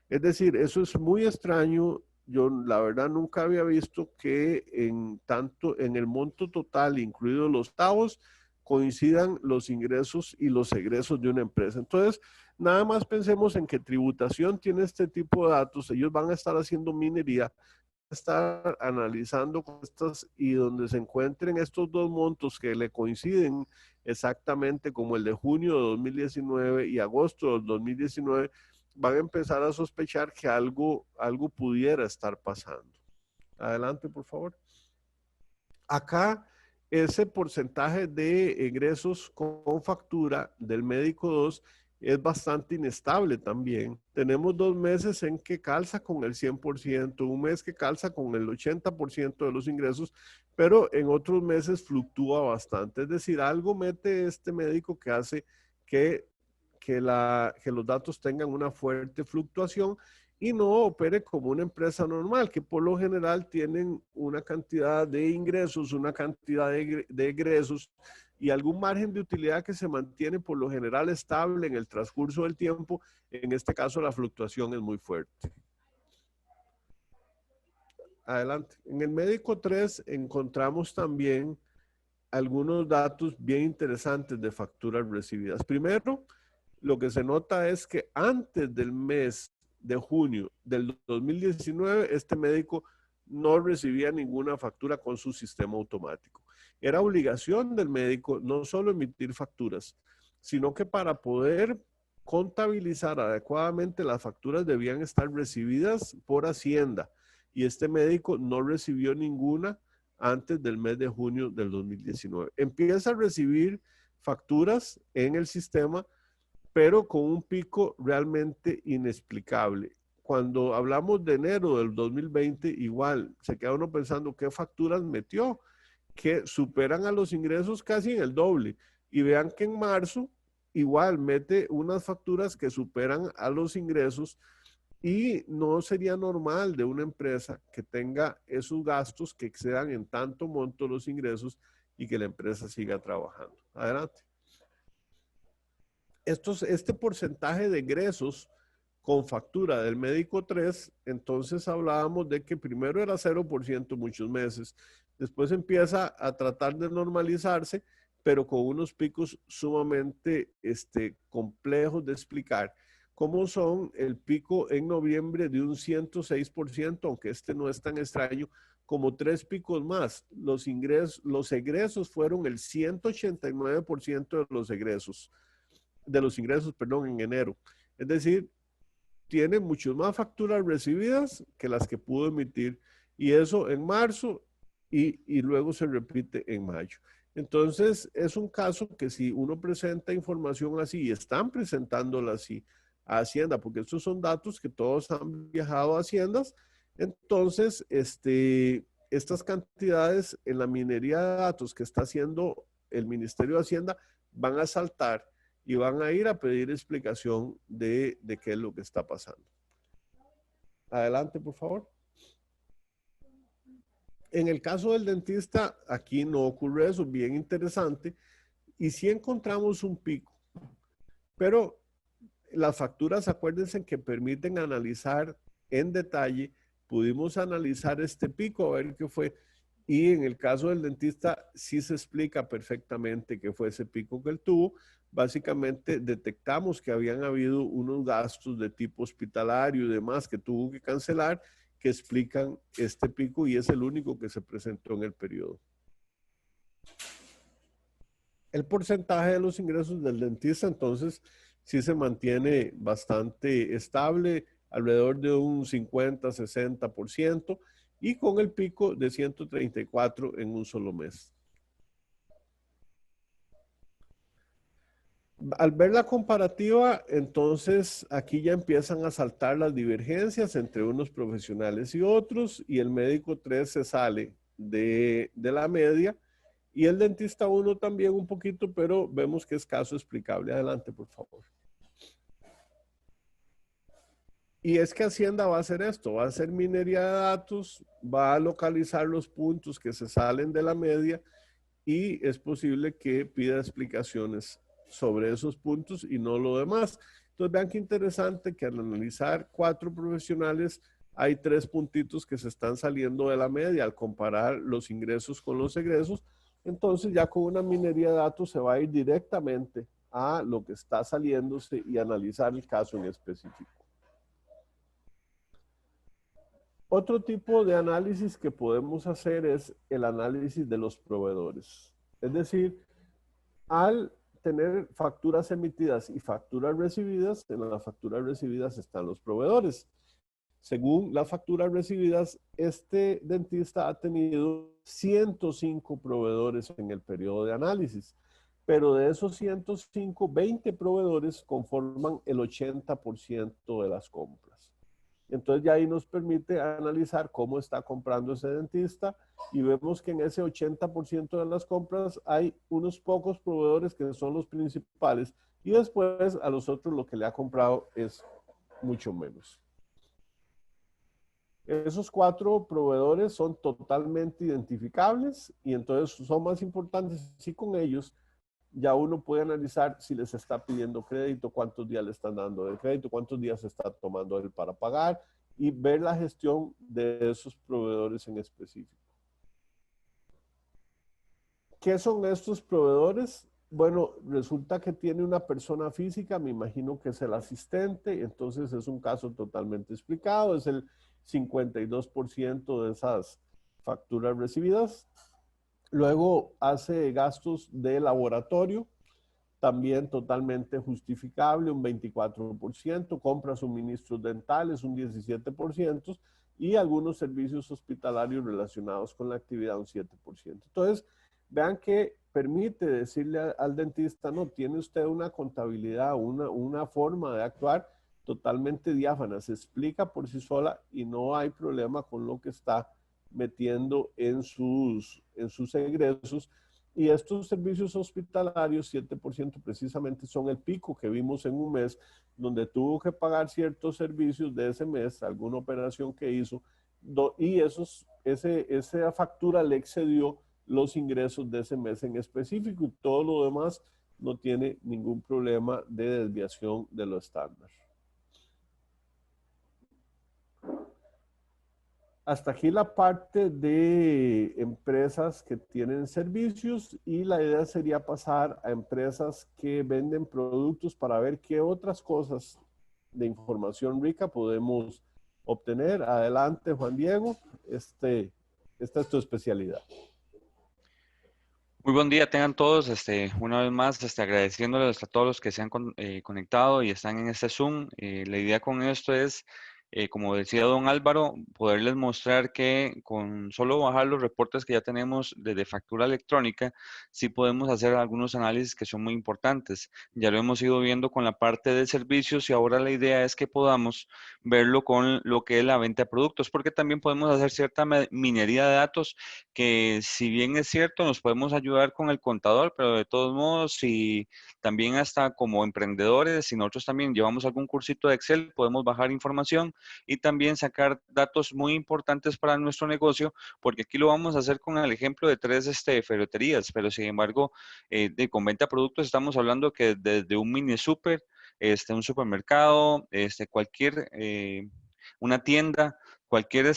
Es decir, eso es muy extraño. Yo la verdad nunca había visto que tanto en el monto total, incluidos los octavos, coincidan los ingresos y los egresos de una empresa. Entonces, nada más pensemos en que tributación tiene este tipo de datos. Ellos van a estar haciendo minería, estar analizando estas y donde se encuentren estos dos montos que le coinciden exactamente como el de junio de 2019 y agosto del 2019, van a empezar a sospechar que algo pudiera estar pasando. Adelante, por favor. Acá, ese porcentaje de egresos con factura del médico 2 es bastante inestable también. Tenemos 2 meses en que calza con el 100%, un mes que calza con el 80% de los ingresos, pero en otros meses fluctúa bastante. Es decir, algo mete este médico que hace que los datos tengan una fuerte fluctuación y no opere como una empresa normal, que por lo general tienen una cantidad de ingresos, una cantidad de egresos y algún margen de utilidad que se mantiene por lo general estable en el transcurso del tiempo. En este caso, la fluctuación es muy fuerte. Adelante. En el médico 3 encontramos también algunos datos bien interesantes de facturas recibidas. Primero, lo que se nota es que antes del mes de junio del 2019, este médico no recibía ninguna factura con su sistema automático. Era obligación del médico no solo emitir facturas, sino que para poder contabilizar adecuadamente las facturas debían estar recibidas por Hacienda y este médico no recibió ninguna antes del mes de junio del 2019. Empieza a recibir facturas en el sistema, pero con un pico realmente inexplicable. cuando hablamos de enero del 2020, igual se queda uno pensando qué facturas metió, que superan a los ingresos casi en el doble. Y vean que en marzo igual mete unas facturas que superan a los ingresos y no sería normal de una empresa que tenga esos gastos que excedan en tanto monto los ingresos y que la empresa siga trabajando. Adelante. Este porcentaje de egresos con factura del médico 3, entonces hablábamos de que primero era 0% muchos meses, después empieza a tratar de normalizarse, pero con unos picos sumamente complejos de explicar, como son el pico en noviembre de un 106%, aunque no es tan extraño, como 3 picos más. Los egresos fueron el 189% de los ingresos, perdón, en enero. Es decir, tiene muchas más facturas recibidas que las que pudo emitir, y eso en marzo y luego se repite en mayo. Entonces, es un caso que si uno presenta información así y están presentándola así a Hacienda, porque estos son datos que todos han viajado a Haciendas, entonces, estas cantidades en la minería de datos que está haciendo el Ministerio de Hacienda van a saltar y van a ir a pedir explicación de qué es lo que está pasando. Adelante, por favor. En el caso del dentista, aquí no ocurre eso, bien interesante, y sí encontramos un pico, pero las facturas, acuérdense que permiten analizar en detalle, pudimos analizar este pico, a ver qué fue, y en el caso del dentista sí se explica perfectamente qué fue ese pico que él tuvo. Básicamente detectamos que habían habido unos gastos de tipo hospitalario y demás que tuvo que cancelar, que explican este pico, y es el único que se presentó en el periodo. El porcentaje de los ingresos del dentista, entonces, sí se mantiene bastante estable, alrededor de un 50-60%, y con el pico de 134 en un solo mes. Al ver la comparativa, entonces aquí ya empiezan a saltar las divergencias entre unos profesionales y otros, y el médico 3 se sale de la media, y el dentista 1 también un poquito, pero vemos que es caso explicable. Adelante, por favor. Y es que Hacienda va a hacer esto, va a hacer minería de datos, va a localizar los puntos que se salen de la media, y es posible que pida explicaciones sobre esos puntos y no lo demás. Entonces vean qué interesante que al analizar 4 profesionales hay 3 puntitos que se están saliendo de la media al comparar los ingresos con los egresos. Entonces ya con una minería de datos se va a ir directamente a lo que está saliéndose y analizar el caso en específico. Otro tipo de análisis que podemos hacer es el análisis de los proveedores. Es decir, al tener facturas emitidas y facturas recibidas, en las facturas recibidas están los proveedores. Según las facturas recibidas, este dentista ha tenido 105 proveedores en el periodo de análisis, pero de esos 105, 20 proveedores conforman el 80% de las compras. Entonces ya ahí nos permite analizar cómo está comprando ese dentista, y vemos que en ese 80% de las compras hay unos pocos proveedores que son los principales, y después a los otros lo que le ha comprado es mucho menos. Esos 4 proveedores son totalmente identificables, y entonces son más importantes, y con ellos ya uno puede analizar si les está pidiendo crédito, cuántos días le están dando de crédito, cuántos días está tomando él para pagar, y ver la gestión de esos proveedores en específico. ¿Qué son estos proveedores? Bueno, resulta que tiene una persona física, me imagino que es el asistente, entonces es un caso totalmente explicado, es el 52% de esas facturas recibidas. Luego hace gastos de laboratorio, también totalmente justificable, un 24%, compra suministros dentales, un 17%, y algunos servicios hospitalarios relacionados con la actividad, un 7%. Entonces, vean que permite decirle al dentista, no, tiene usted una contabilidad, una forma de actuar totalmente diáfana, se explica por sí sola y no hay problema con lo que está metiendo en sus egresos. Y estos servicios hospitalarios, 7% precisamente, son el pico que vimos en un mes, donde tuvo que pagar ciertos servicios de ese mes, alguna operación que hizo, y esa factura le excedió los ingresos de ese mes en específico, y todo lo demás no tiene ningún problema de desviación de lo estándar. Hasta aquí la parte de empresas que tienen servicios, y la idea sería pasar a empresas que venden productos para ver qué otras cosas de información rica podemos obtener. Adelante, Juan Diego. Esta es tu especialidad. Muy buen día, tengan todos, una vez más, agradeciéndoles a todos los que se han conectado y están en este Zoom. La idea con esto es, como decía don Álvaro, poderles mostrar que con solo bajar los reportes que ya tenemos de factura electrónica, sí podemos hacer algunos análisis que son muy importantes. Ya lo hemos ido viendo con la parte de servicios, y ahora la idea es que podamos verlo con lo que es la venta de productos, porque también podemos hacer cierta minería de datos que, si bien es cierto, nos podemos ayudar con el contador, pero de todos modos, si también hasta como emprendedores, si nosotros también llevamos algún cursito de Excel, podemos bajar información y también sacar datos muy importantes para nuestro negocio, porque aquí lo vamos a hacer con el ejemplo de tres ferreterías, pero sin embargo, con venta de productos estamos hablando que desde un mini super, un supermercado, cualquier, una tienda, cualquier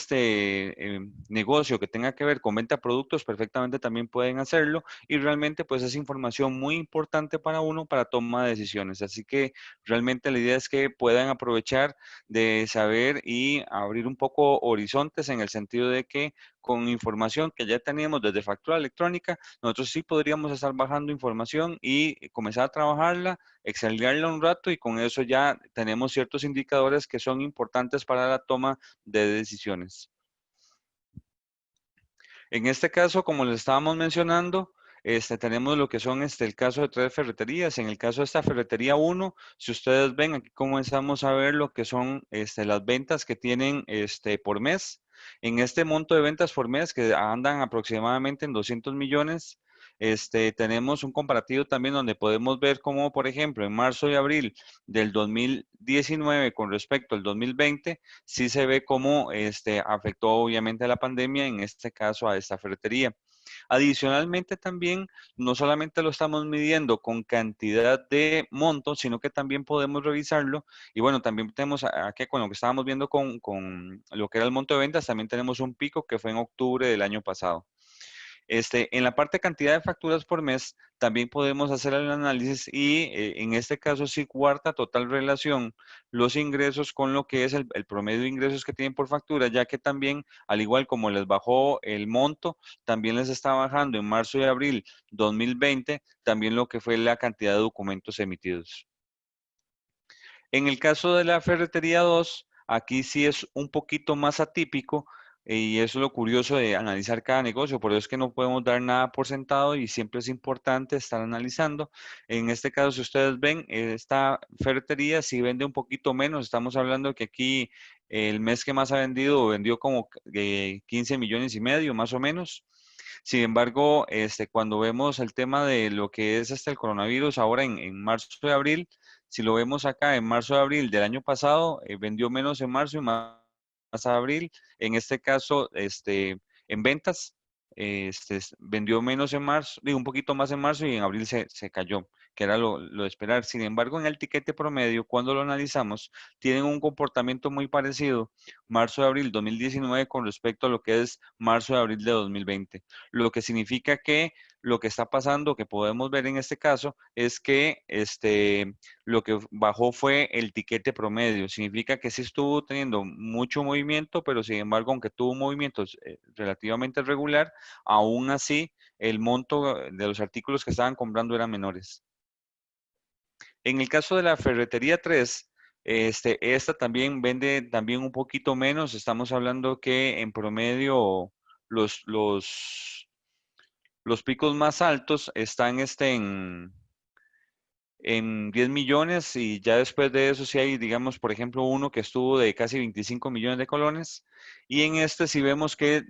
negocio que tenga que ver con venta de productos, perfectamente también pueden hacerlo, y realmente pues es información muy importante para uno para toma de decisiones. Así que realmente la idea es que puedan aprovechar de saber y abrir un poco horizontes, en el sentido de que con información que ya teníamos desde factura electrónica, nosotros sí podríamos estar bajando información y comenzar a trabajarla, excelirla un rato, y con eso ya tenemos ciertos indicadores que son importantes para la toma de decisiones. En este caso, como les estábamos mencionando, tenemos lo que son el caso de tres ferreterías. En el caso de esta ferretería 1, si ustedes ven, aquí comenzamos a ver lo que son las ventas que tienen por mes. En este monto de ventas por mes, que andan aproximadamente en 200 millones, tenemos un comparativo también donde podemos ver cómo, por ejemplo, en marzo y abril del 2019 con respecto al 2020, sí se ve cómo afectó obviamente a la pandemia, en este caso a esta ferretería. Adicionalmente también, no solamente lo estamos midiendo con cantidad de montos, sino que también podemos revisarlo. Y bueno, también tenemos aquí con lo que estábamos viendo con lo que era el monto de ventas, también tenemos un pico que fue en octubre del año pasado. En la parte de cantidad de facturas por mes, también podemos hacer el análisis, y en este caso sí guarda total relación los ingresos con lo que es el promedio de ingresos que tienen por factura, ya que también, al igual como les bajó el monto, también les está bajando en marzo y abril 2020 también lo que fue la cantidad de documentos emitidos. En el caso de la ferretería 2, aquí sí es un poquito más atípico, y eso es lo curioso de analizar cada negocio. Por eso es que no podemos dar nada por sentado y siempre es importante estar analizando. En este caso, si ustedes ven, esta ferretería sí vende un poquito menos. Estamos hablando que aquí el mes que más ha vendido, vendió como 15 millones y medio, más o menos. Sin embargo, cuando vemos el tema de lo que es el coronavirus ahora en marzo y abril, si lo vemos acá en marzo y abril del año pasado, vendió menos en marzo y más abril. En este caso, en ventas, vendió menos en marzo, digo, un poquito más en marzo, y en abril se cayó, que era lo de esperar. Sin embargo, en el tiquete promedio, cuando lo analizamos, tienen un comportamiento muy parecido marzo de abril 2019 con respecto a lo que es marzo de abril de 2020, lo que significa que lo que está pasando, que podemos ver en este caso, es que lo que bajó fue el tiquete promedio. Significa que sí estuvo teniendo mucho movimiento, pero sin embargo, aunque tuvo movimientos relativamente regular, aún así el monto de los artículos que estaban comprando eran menores. En el caso de la ferretería 3, esta también vende también un poquito menos. Estamos hablando que en promedio los, los, los picos más altos están en 10 millones y ya después de eso sí hay, digamos, por ejemplo, uno que estuvo de casi 25 millones de colones. Y en este sí vemos que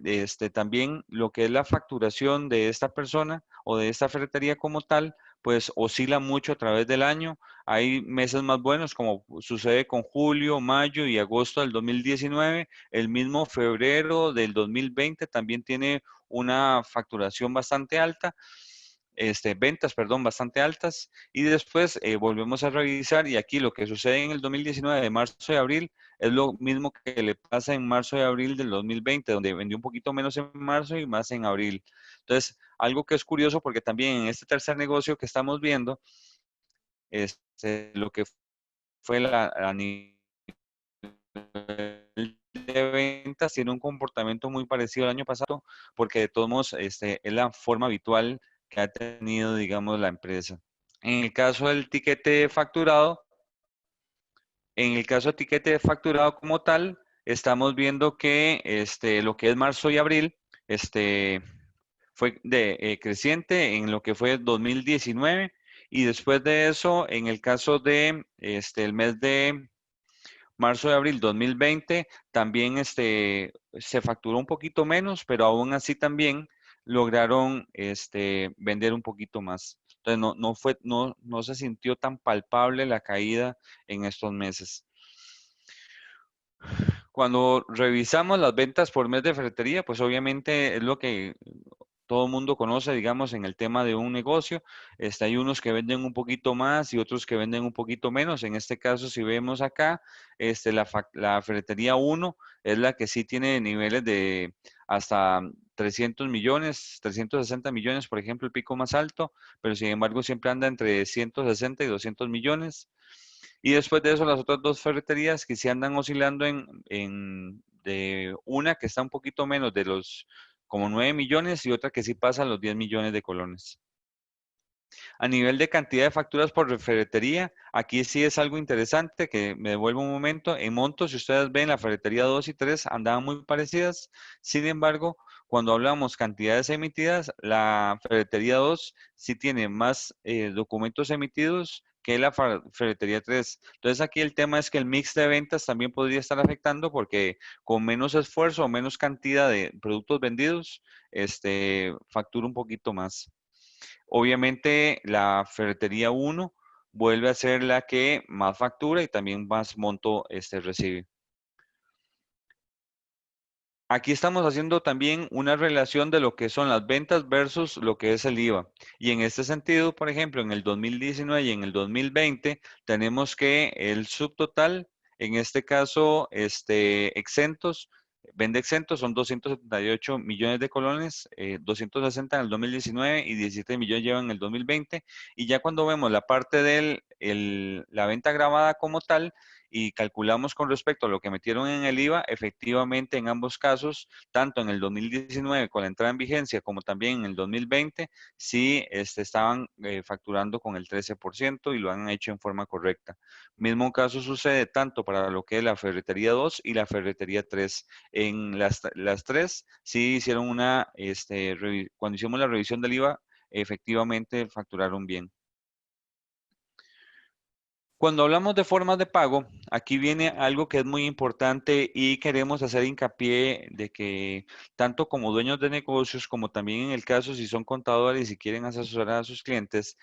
también lo que es la facturación de esta persona o de esta ferretería como tal, pues oscila mucho a través del año. Hay meses más buenos, como sucede con julio, mayo y agosto del 2019. El mismo febrero del 2020 también tiene una facturación bastante alta, ventas, perdón, bastante altas. Y después volvemos a revisar y aquí lo que sucede en el 2019 de marzo y abril es lo mismo que le pasa en marzo y abril del 2020, donde vendió un poquito menos en marzo y más en abril. Entonces, algo que es curioso porque también en este tercer negocio que estamos viendo, lo que fue a nivel de ventas tiene un comportamiento muy parecido al año pasado, porque de todos modos es la forma habitual que ha tenido, digamos, la empresa. En el caso del tiquete facturado, en el caso del tiquete facturado como tal, estamos viendo que lo que es marzo y abril, fue creciente en lo que fue 2019 y después de eso, en el caso de el mes de marzo de abril 2020 también se facturó un poquito menos, pero aún así también lograron vender un poquito más. Entonces no se sintió tan palpable la caída en estos meses. Cuando revisamos las ventas por mes de ferretería, pues obviamente es lo que todo el mundo conoce, digamos, en el tema de un negocio. Hay unos que venden un poquito más y otros que venden un poquito menos. En este caso, si vemos acá, la ferretería 1 es la que sí tiene niveles de hasta 300 millones, 360 millones, por ejemplo, el pico más alto, pero sin embargo siempre anda entre 160 y 200 millones. Y después de eso, las otras dos ferreterías que sí andan oscilando de una que está un poquito menos de los como 9 millones y otra que sí pasa los 10 millones de colones. A nivel de cantidad de facturas por ferretería, aquí sí es algo interesante que me devuelvo un momento. En montos, si ustedes ven, la ferretería 2 y 3 andaban muy parecidas. Sin embargo, cuando hablamos cantidades emitidas, la ferretería 2 sí tiene más documentos emitidos que la ferretería 3. Entonces aquí el tema es que el mix de ventas también podría estar afectando porque con menos esfuerzo o menos cantidad de productos vendidos, factura un poquito más. Obviamente la ferretería 1 vuelve a ser la que más factura y también más monto recibe. Aquí estamos haciendo también una relación de lo que son las ventas versus lo que es el IVA. Y en este sentido, por ejemplo, en el 2019 y en el 2020 tenemos que el subtotal, en este caso, exentos, vende exentos son 278 millones de colones, 260 en el 2019 y 17 millones llevan en el 2020. Y ya cuando vemos la parte de la venta grabada como tal, y calculamos con respecto a lo que metieron en el IVA, efectivamente en ambos casos, tanto en el 2019 con la entrada en vigencia como también en el 2020, sí estaban facturando con el 13% y lo han hecho en forma correcta. Mismo caso sucede tanto para lo que es la ferretería 2 y la ferretería 3. En las tres sí hicieron cuando hicimos la revisión del IVA, efectivamente facturaron bien. Cuando hablamos de formas de pago, aquí viene algo que es muy importante y queremos hacer hincapié de que tanto como dueños de negocios, como también en el caso si son contadores y quieren asesorar a sus clientes,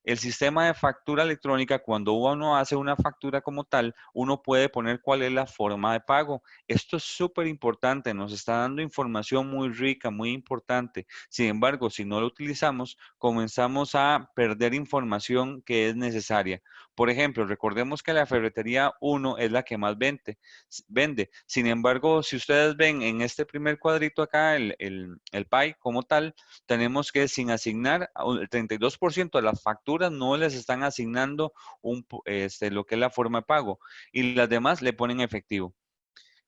el sistema de factura electrónica, cuando uno hace una factura como tal, uno puede poner cuál es la forma de pago. Esto es súper importante, nos está dando información muy rica, muy importante. Sin embargo, si no lo utilizamos, comenzamos a perder información que es necesaria. Por ejemplo, recordemos que la ferretería 1 es la que más vende. Sin embargo, si ustedes ven en este primer cuadrito acá, el pie como tal, tenemos que sin asignar, el 32% de las facturas no les están asignando lo que es la forma de pago y las demás le ponen efectivo.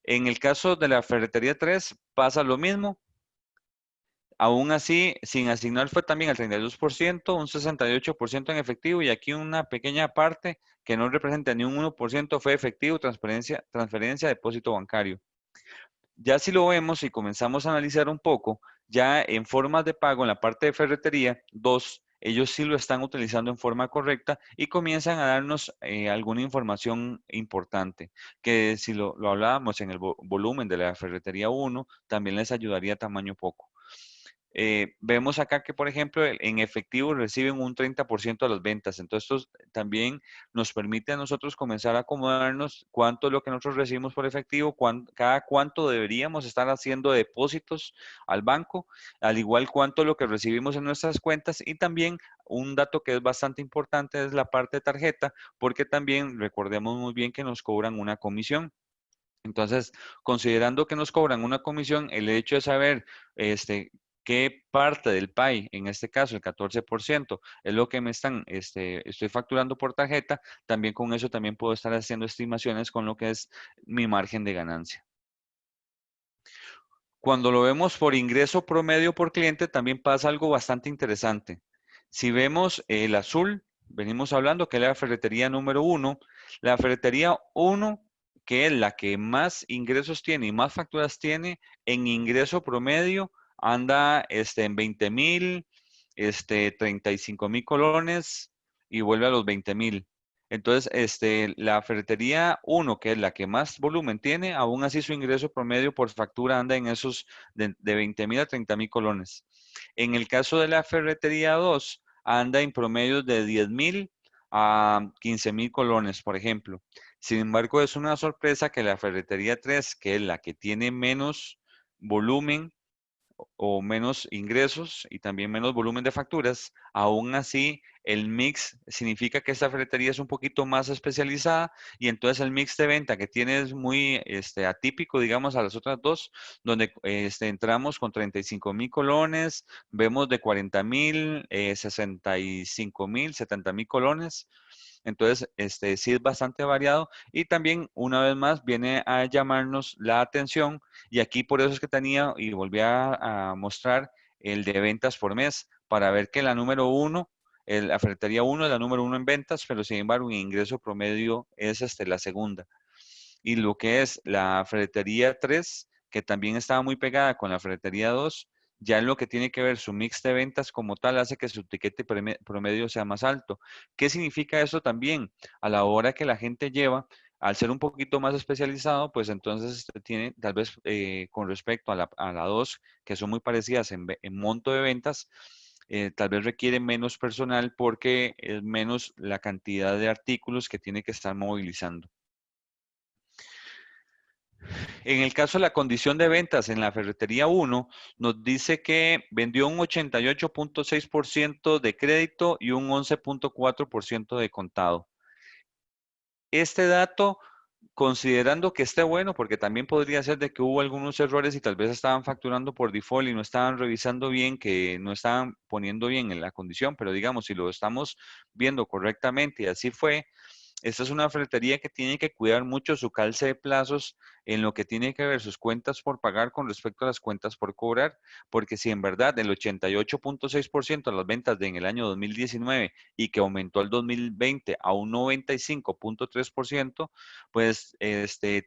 En el caso de la ferretería 3 pasa lo mismo. Aún así, sin asignar fue también el 32%, un 68% en efectivo y aquí una pequeña parte que no representa ni un 1% fue efectivo, transferencia, depósito bancario. Ya si lo vemos y comenzamos a analizar un poco, ya en formas de pago en la parte de ferretería, 2 ellos sí lo están utilizando en forma correcta y comienzan a darnos alguna información importante, que si lo hablábamos en el volumen de la ferretería 1, también les ayudaría tamaño poco. Vemos acá que, por ejemplo, en efectivo reciben un 30% de las ventas. Entonces, esto también nos permite a nosotros comenzar a acomodarnos cuánto es lo que nosotros recibimos por efectivo, cada cuánto deberíamos estar haciendo depósitos al banco, al igual cuánto es lo que recibimos en nuestras cuentas. Y también un dato que es bastante importante es la parte de tarjeta, porque también recordemos muy bien que nos cobran una comisión. Entonces, considerando que nos cobran una comisión, el hecho de saber qué parte del PAI, en este caso el 14%, es lo que me estoy facturando por tarjeta, también con eso también puedo estar haciendo estimaciones con lo que es mi margen de ganancia. Cuando lo vemos por ingreso promedio por cliente, también pasa algo bastante interesante. Si vemos el azul, venimos hablando que es la ferretería número 1, la ferretería 1, que es la que más ingresos tiene y más facturas tiene, en ingreso promedio anda en 20,000, 35,000 colones y vuelve a los 20,000. Entonces, la ferretería 1, que es la que más volumen tiene, aún así su ingreso promedio por factura anda en esos de 20,000 a 30,000 colones. En el caso de la ferretería 2, anda en promedio de 10,000 a 15,000 colones, por ejemplo. Sin embargo, es una sorpresa que la ferretería 3, que es la que tiene menos volumen, o menos ingresos y también menos volumen de facturas, aún así el mix significa que esta ferretería es un poquito más especializada y entonces el mix de venta que tiene es muy atípico, digamos, a las otras dos, donde entramos con 35,000 colones, vemos de 40,000, 65,000, 70,000 colones. Entonces, sí es bastante variado y también, una vez más, viene a llamarnos la atención y aquí por eso es que tenía y volví a mostrar el de ventas por mes para ver que la número 1, la ferretería 1 es la número 1 en ventas, pero sin embargo en ingreso promedio es la segunda. Y lo que es la ferretería 3, que también estaba muy pegada con la ferretería 2, ya en lo que tiene que ver su mix de ventas como tal hace que su tiquete promedio sea más alto. ¿Qué significa eso también? A la hora que la gente lleva, al ser un poquito más especializado, pues entonces tiene tal vez con respecto a la 2, que son muy parecidas en monto de ventas, tal vez requiere menos personal porque es menos la cantidad de artículos que tiene que estar movilizando. En el caso de la condición de ventas en la ferretería 1, nos dice que vendió un 88,6% de crédito y un 11,4% de contado. Este dato, considerando que esté bueno, porque también podría ser de que hubo algunos errores y tal vez estaban facturando por default y no estaban revisando bien, que no estaban poniendo bien en la condición, pero digamos, si lo estamos viendo correctamente y así fue, esta es una ferretería que tiene que cuidar mucho su calce de plazos en lo que tiene que ver sus cuentas por pagar con respecto a las cuentas por cobrar, porque si en verdad el 88,6% de las ventas en el año 2019 y que aumentó el 2020 a un 95,3%, pues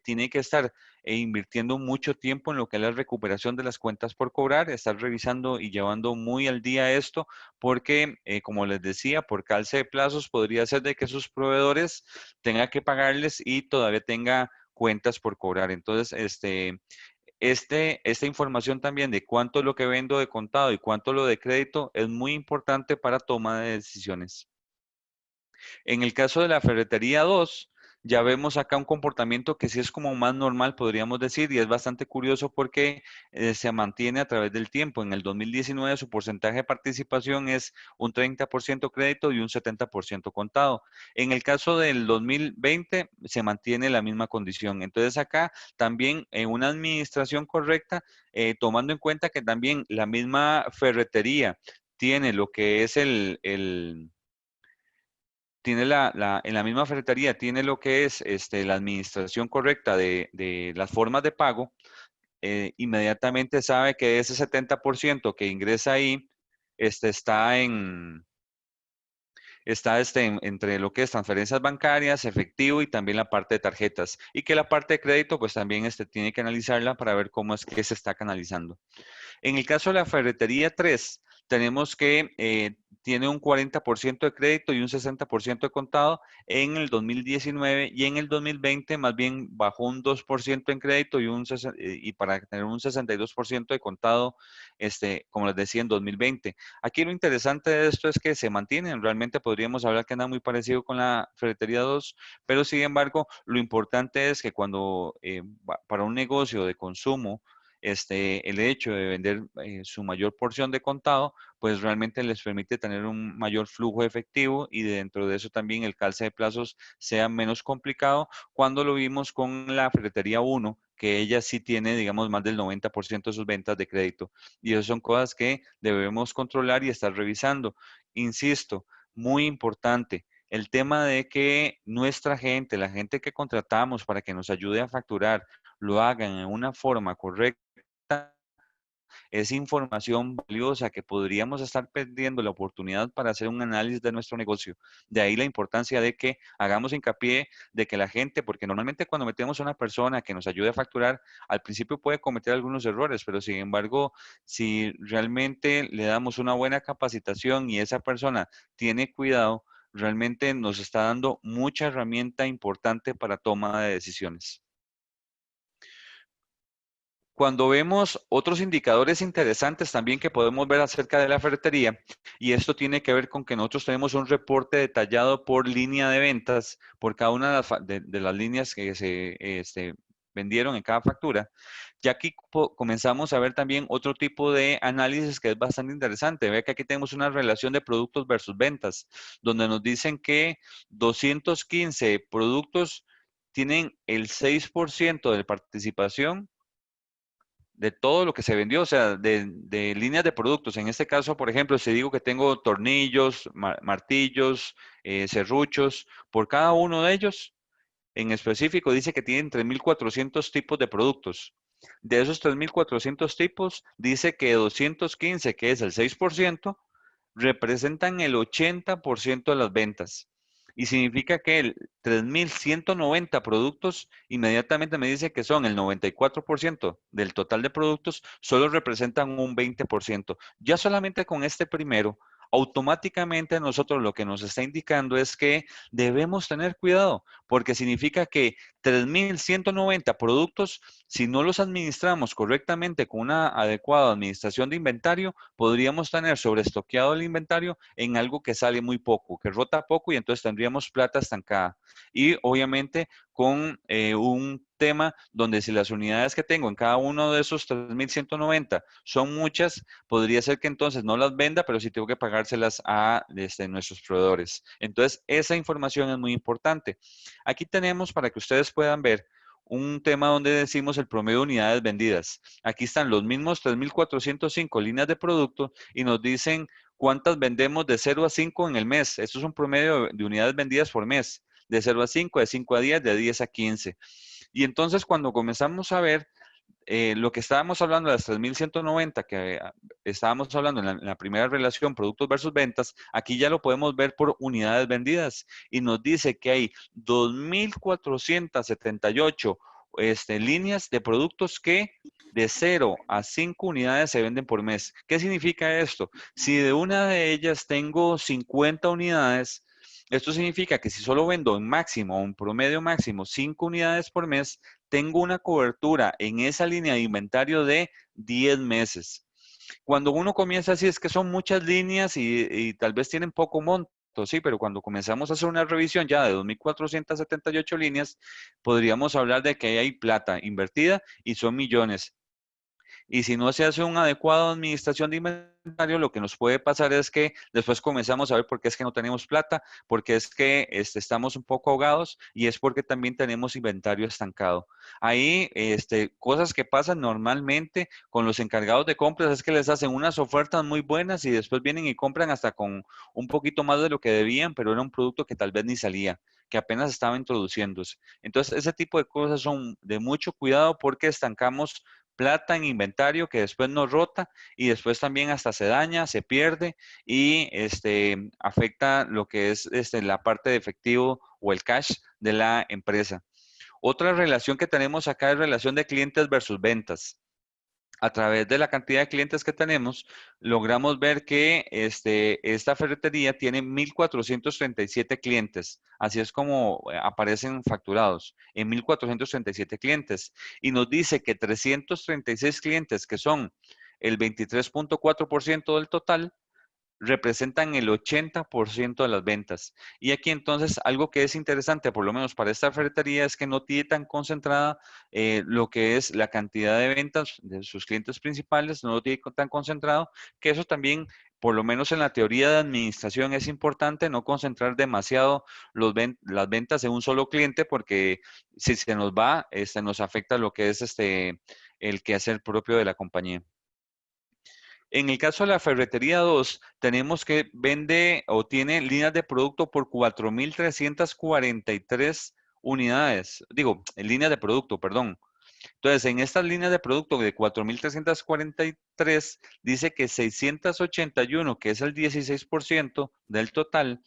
tiene que estar invirtiendo mucho tiempo en lo que es la recuperación de las cuentas por cobrar, estar revisando y llevando muy al día esto, porque como les decía, por calce de plazos podría ser de que sus proveedores tenga que pagarles y todavía tenga cuentas por cobrar. Entonces, esta información también de cuánto es lo que vendo de contado y cuánto lo de crédito es muy importante para toma de decisiones. En el caso de la ferretería 2, ya vemos acá un comportamiento que sí es como más normal, podríamos decir, y es bastante curioso porque se mantiene a través del tiempo. En el 2019 su porcentaje de participación es un 30% crédito y un 70% contado. En el caso del 2020 se mantiene la misma condición. Entonces acá también en una administración correcta, tomando en cuenta que también la misma ferretería tiene lo que es tiene en la misma ferretería, tiene lo que es la administración correcta de las formas de pago, inmediatamente sabe que ese 70% que ingresa ahí está entre lo que es transferencias bancarias, efectivo y también la parte de tarjetas. Y que la parte de crédito, pues también tiene que analizarla para ver cómo es que se está canalizando. En el caso de la ferretería 3, tenemos que tiene un 40% de crédito y un 60% de contado en el 2019 y en el 2020 más bien bajó un 2% en crédito y para tener un 62% de contado, como les decía, en 2020. Aquí lo interesante de esto es que se mantienen, realmente podríamos hablar que anda muy parecido con la Ferretería 2, pero sin embargo, lo importante es que cuando para un negocio de consumo, el hecho de vender su mayor porción de contado, pues realmente les permite tener un mayor flujo efectivo y dentro de eso también el calce de plazos sea menos complicado cuando lo vimos con la Ferretería 1, que ella sí tiene, digamos, más del 90% de sus ventas de crédito. Y eso son cosas que debemos controlar y estar revisando. Insisto, muy importante. El tema de que nuestra gente, la gente que contratamos para que nos ayude a facturar, lo hagan en una forma correcta, es información valiosa que podríamos estar perdiendo la oportunidad para hacer un análisis de nuestro negocio. De ahí la importancia de que hagamos hincapié de que la gente, porque normalmente cuando metemos a una persona que nos ayude a facturar, al principio puede cometer algunos errores, pero sin embargo, si realmente le damos una buena capacitación y esa persona tiene cuidado, realmente nos está dando mucha herramienta importante para toma de decisiones. Cuando vemos otros indicadores interesantes también que podemos ver acerca de la ferretería, y esto tiene que ver con que nosotros tenemos un reporte detallado por línea de ventas, por cada una de las líneas que se vendieron en cada factura. Y aquí comenzamos a ver también otro tipo de análisis que es bastante interesante. Ve que aquí tenemos una relación de productos versus ventas, donde nos dicen que 215 productos tienen el 6% de participación de todo lo que se vendió, o sea, de líneas de productos. En este caso, por ejemplo, si digo que tengo tornillos, martillos, serruchos, por cada uno de ellos, en específico, dice que tienen 3.400 tipos de productos. De esos 3.400 tipos, dice que 215, que es el 6%, representan el 80% de las ventas. Y significa que el 3.190 productos, inmediatamente me dice que son el 94% del total de productos, solo representan un 20%. Ya solamente con este primero, automáticamente nosotros lo que nos está indicando es que debemos tener cuidado, porque significa que 3.190 productos, si no los administramos correctamente con una adecuada administración de inventario, podríamos tener sobreestoqueado el inventario en algo que sale muy poco, que rota poco y entonces tendríamos plata estancada. Y obviamente con un tema donde si las unidades que tengo en cada uno de esos 3.190 son muchas, podría ser que entonces no las venda, pero sí tengo que pagárselas a nuestros proveedores. Entonces, esa información es muy importante. Aquí tenemos para que ustedes puedan ver un tema donde decimos el promedio de unidades vendidas. Aquí están los mismos 3.405 líneas de producto y nos dicen cuántas vendemos de 0 a 5 en el mes. Esto es un promedio de unidades vendidas por mes, de 0 a 5, de 5 a 10, de 10 a 15. Y entonces cuando comenzamos a ver lo que estábamos hablando de las 3.190, que estábamos hablando en la primera relación, productos versus ventas, aquí ya lo podemos ver por unidades vendidas y nos dice que hay 2.478 líneas de productos que de 0 a 5 unidades se venden por mes. ¿Qué significa esto? Si de una de ellas tengo 50 unidades, esto significa que si solo vendo en máximo, un promedio máximo, 5 unidades por mes, tengo una cobertura en esa línea de inventario de 10 meses. Cuando uno comienza así es que son muchas líneas y tal vez tienen poco monto, sí, pero cuando comenzamos a hacer una revisión ya de 2.478 líneas, podríamos hablar de que hay plata invertida y son millones. Y si no se hace una adecuada administración de inventario, lo que nos puede pasar es que después comenzamos a ver por qué es que no tenemos plata, porque es que estamos un poco ahogados y es porque también tenemos inventario estancado. Ahí, cosas que pasan normalmente con los encargados de compras es que les hacen unas ofertas muy buenas y después vienen y compran hasta con un poquito más de lo que debían, pero era un producto que tal vez ni salía, que apenas estaba introduciéndose. Entonces, ese tipo de cosas son de mucho cuidado porque estancamos plata en inventario que después nos rota y después también hasta se daña, se pierde y afecta lo que es la parte de efectivo o el cash de la empresa. Otra relación que tenemos acá es relación de clientes versus ventas. a través de la cantidad de clientes que tenemos, logramos ver que esta ferretería tiene 1,437 clientes. Así es como aparecen facturados en 1,437 clientes. Y nos dice que 336 clientes, que son el 23,4% del total, representan el 80% de las ventas. Y aquí entonces algo que es interesante, por lo menos para esta ferretería, es que no tiene tan concentrada lo que es la cantidad de ventas de sus clientes principales, no lo tiene tan concentrado, que eso también, por lo menos en la teoría de administración, es importante no concentrar demasiado las ventas en un solo cliente, porque si se nos va, nos afecta lo que es el quehacer propio de la compañía. En el caso de la ferretería 2, tenemos que vende o tiene líneas de producto por 4,343 unidades. Digo, en líneas de producto, perdón. Entonces, en estas líneas de producto de 4,343, dice que 681, que es el 16% del total,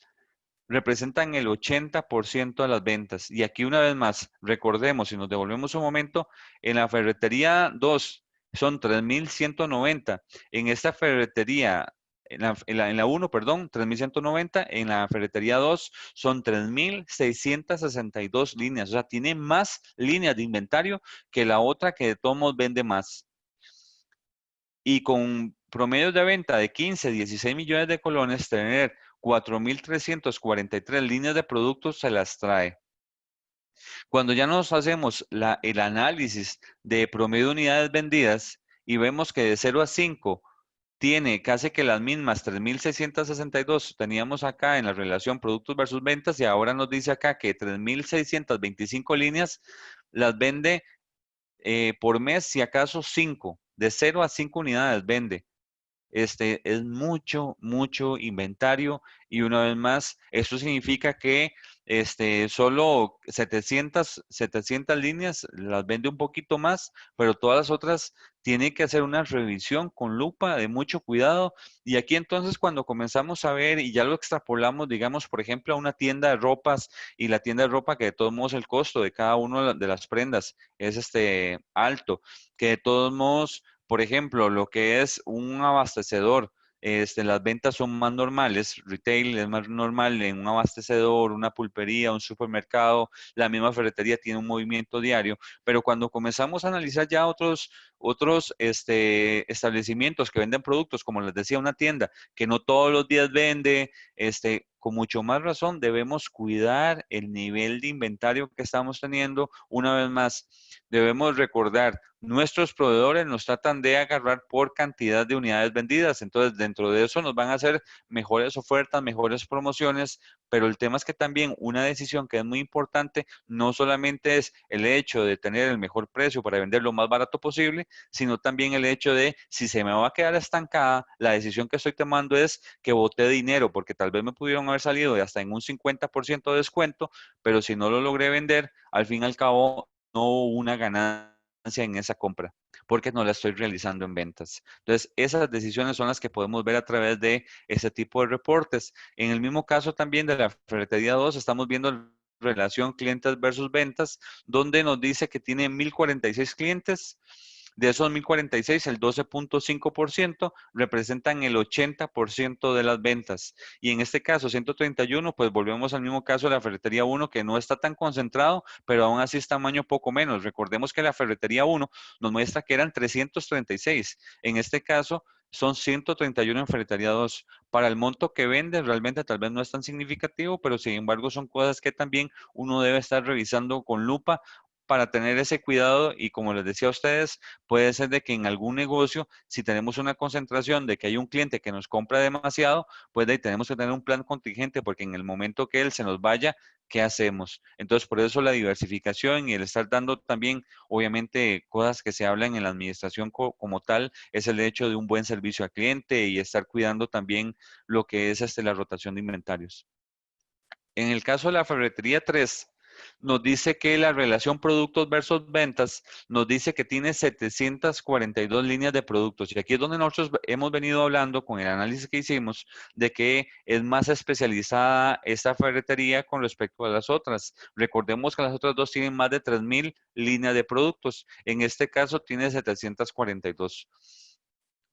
representan el 80% de las ventas. Y aquí una vez más, recordemos, si nos devolvemos un momento, en la ferretería 2 son 3,190. En esta ferretería, en la 1, perdón, 3,190. En la ferretería 2 son 3,662 líneas. O sea, tiene más líneas de inventario que la otra que de todos modos vende más. Y con promedios de venta de 15, 16 millones de colones, tener 4,343 líneas de productos se las trae. Cuando ya nos hacemos el análisis de promedio de unidades vendidas y vemos que de 0 a 5 tiene casi que las mismas 3,662 teníamos acá en la relación productos versus ventas, y ahora nos dice acá que 3,625 líneas las vende por mes, si acaso 5, de 0 a 5 unidades vende. Es mucho, mucho inventario, y una vez más, eso significa que solo 700 líneas las vende un poquito más, pero todas las otras tienen que hacer una revisión con lupa de mucho cuidado. Y aquí entonces cuando comenzamos a ver y ya lo extrapolamos, digamos, por ejemplo, a una tienda de ropas, y la tienda de ropa que de todos modos el costo de cada una de las prendas es alto, que de todos modos, por ejemplo, lo que es un abastecedor, las ventas son más normales, retail es más normal en un abastecedor, una pulpería, un supermercado, la misma ferretería tiene un movimiento diario, pero cuando comenzamos a analizar ya otros establecimientos que venden productos, como les decía, una tienda que no todos los días vende, con mucho más razón debemos cuidar el nivel de inventario que estamos teniendo. Una vez más, debemos recordar, nuestros proveedores nos tratan de agarrar por cantidad de unidades vendidas, entonces dentro de eso nos van a hacer mejores ofertas, mejores promociones, pero el tema es que también una decisión que es muy importante no solamente es el hecho de tener el mejor precio para vender lo más barato posible, sino también el hecho de si se me va a quedar estancada, la decisión que estoy tomando es que boté dinero, porque tal vez me pudieron haber salido de hasta en un 50% de descuento, pero si no lo logré vender, al fin y al cabo no hubo una ganancia en esa compra, porque no la estoy realizando en ventas. Entonces, esas decisiones son las que podemos ver a través de ese tipo de reportes. En el mismo caso también de la ferretería 2, estamos viendo relación clientes versus ventas, donde nos dice que tiene 1,046 clientes. De esos 1,046, el 12,5% representan el 80% de las ventas. Y en este caso, 131, pues volvemos al mismo caso de la ferretería 1, que no está tan concentrado, pero aún así es tamaño poco menos. Recordemos que la ferretería 1 nos muestra que eran 336. En este caso, son 131 en ferretería 2. Para el monto que vende, realmente tal vez no es tan significativo, pero sin embargo son cosas que también uno debe estar revisando con lupa para tener ese cuidado. Y como les decía a ustedes, puede ser de que en algún negocio, si tenemos una concentración de que hay un cliente que nos compra demasiado, pues de ahí tenemos que tener un plan contingente, porque en el momento que él se nos vaya, ¿qué hacemos? Entonces, por eso la diversificación y el estar dando también, obviamente, cosas que se hablan en la administración como tal, es el hecho de un buen servicio al cliente y estar cuidando también lo que es la rotación de inventarios. En el caso de la ferretería 3, nos dice que la relación productos versus ventas nos dice que tiene 742 líneas de productos. Y aquí es donde nosotros hemos venido hablando con el análisis que hicimos de que es más especializada esta ferretería con respecto a las otras. Recordemos que las otras dos tienen más de 3,000 líneas de productos. En este caso tiene 742.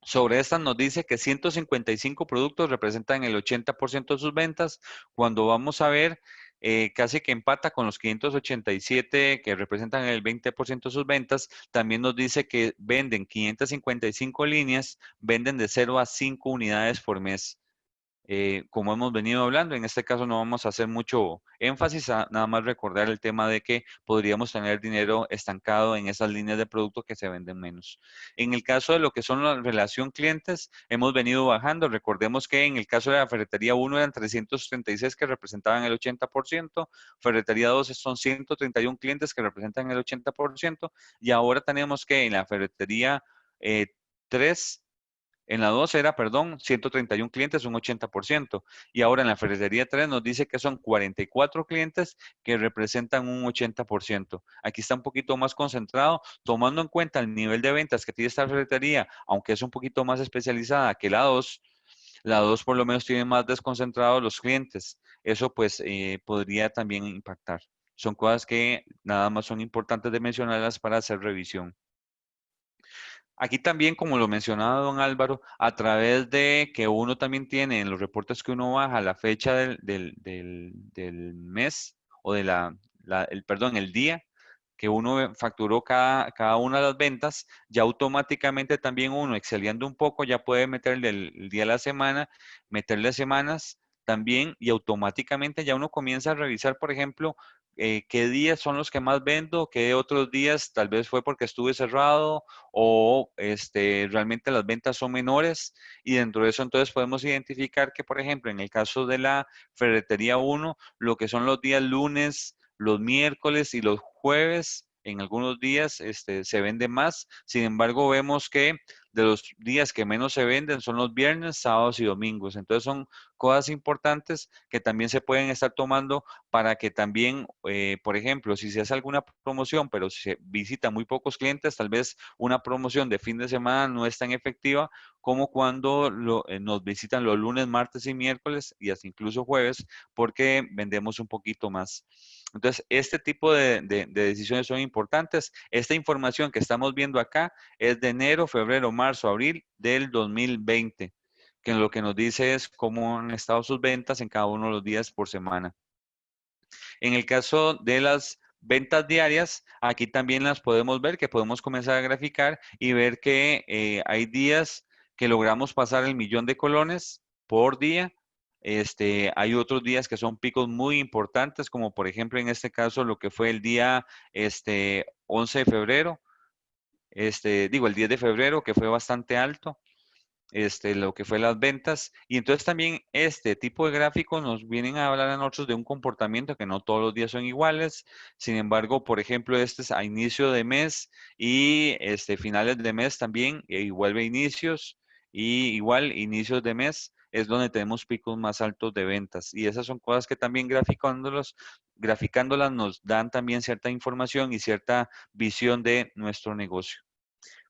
Sobre estas nos dice que 155 productos representan el 80% de sus ventas. Cuando vamos a ver, casi que empata con los 587 que representan el 20% de sus ventas. También nos dice que venden 555 líneas, venden de 0 a 5 unidades por mes. Como hemos venido hablando, en este caso no vamos a hacer mucho énfasis, nada más recordar el tema de que podríamos tener dinero estancado en esas líneas de producto que se venden menos. En el caso de lo que son la relación clientes, hemos venido bajando. Recordemos que en el caso de la ferretería 1 eran 336 que representaban el 80%, ferretería 2 son 131 clientes que representan el 80%, y ahora tenemos que en la ferretería 3 en la 2 era, perdón, 131 clientes, un 80%. Y ahora en la ferretería 3 nos dice que son 44 clientes que representan un 80%. Aquí está un poquito más concentrado, tomando en cuenta el nivel de ventas que tiene esta ferretería, aunque es un poquito más especializada que la 2. La 2 por lo menos tiene más desconcentrados los clientes. Eso pues podría también impactar. Son cosas que nada más son importantes de mencionarlas para hacer revisión. Aquí también, como lo mencionaba don Álvaro, a través de que uno también tiene en los reportes que uno baja la fecha del mes o de perdón, el día que uno facturó cada una de las ventas, ya automáticamente también uno, exceliendo un poco, ya puede meterle el día a la semana, meterle semanas también y automáticamente ya uno comienza a revisar, por ejemplo, qué días son los que más vendo, qué otros días tal vez fue porque estuve cerrado o realmente las ventas son menores, y dentro de eso entonces podemos identificar que, por ejemplo, en el caso de la ferretería 1, lo que son los días lunes, los miércoles y los jueves, en algunos días se vende más. Sin embargo, vemos que de los días que menos se venden son los viernes, sábados y domingos. Entonces son cosas importantes que también se pueden estar tomando para que también, por ejemplo, si se hace alguna promoción, pero se visitan muy pocos clientes, tal vez una promoción de fin de semana no es tan efectiva como cuando nos visitan los lunes, martes y miércoles y hasta incluso jueves, porque vendemos un poquito más. Entonces, este tipo de decisiones son importantes. Esta información que estamos viendo acá es de enero, febrero, marzo, abril del 2020, que lo que nos dice es cómo han estado sus ventas en cada uno de los días por semana. En el caso de las ventas diarias, aquí también las podemos ver, que podemos comenzar a graficar y ver que hay días que logramos pasar el 1,000,000 de colones por día. Hay otros días que son picos muy importantes, como por ejemplo en este caso lo que fue el día 11 de febrero, el 10 de febrero, que fue bastante alto lo que fue las ventas. Y entonces también este tipo de gráficos nos vienen a hablar a nosotros de un comportamiento que no todos los días son iguales. Sin embargo, por ejemplo, este es a inicio de mes y finales de mes también, y vuelve a inicios y igual inicios de mes es donde tenemos picos más altos de ventas. Y esas son cosas que también graficándolas nos dan también cierta información y cierta visión de nuestro negocio.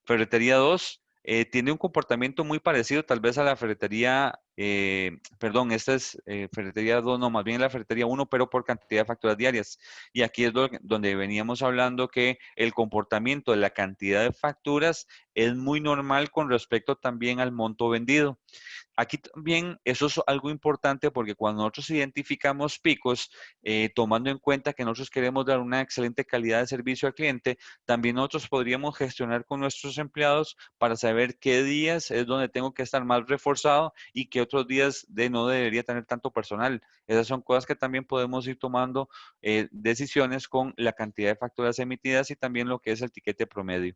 Ferretería 2 tiene un comportamiento muy parecido tal vez a la ferretería, perdón, esta es ferretería 2, no, más bien la ferretería 1, pero por cantidad de facturas diarias. Y aquí es donde veníamos hablando que el comportamiento de la cantidad de facturas es muy normal con respecto también al monto vendido. Aquí también eso es algo importante porque cuando nosotros identificamos picos, tomando en cuenta que nosotros queremos dar una excelente calidad de servicio al cliente, también nosotros podríamos gestionar con nuestros empleados para saber qué días es donde tengo que estar más reforzado y qué otros días no debería tener tanto personal. Esas son cosas que también podemos ir tomando decisiones con la cantidad de facturas emitidas y también lo que es el tiquete promedio.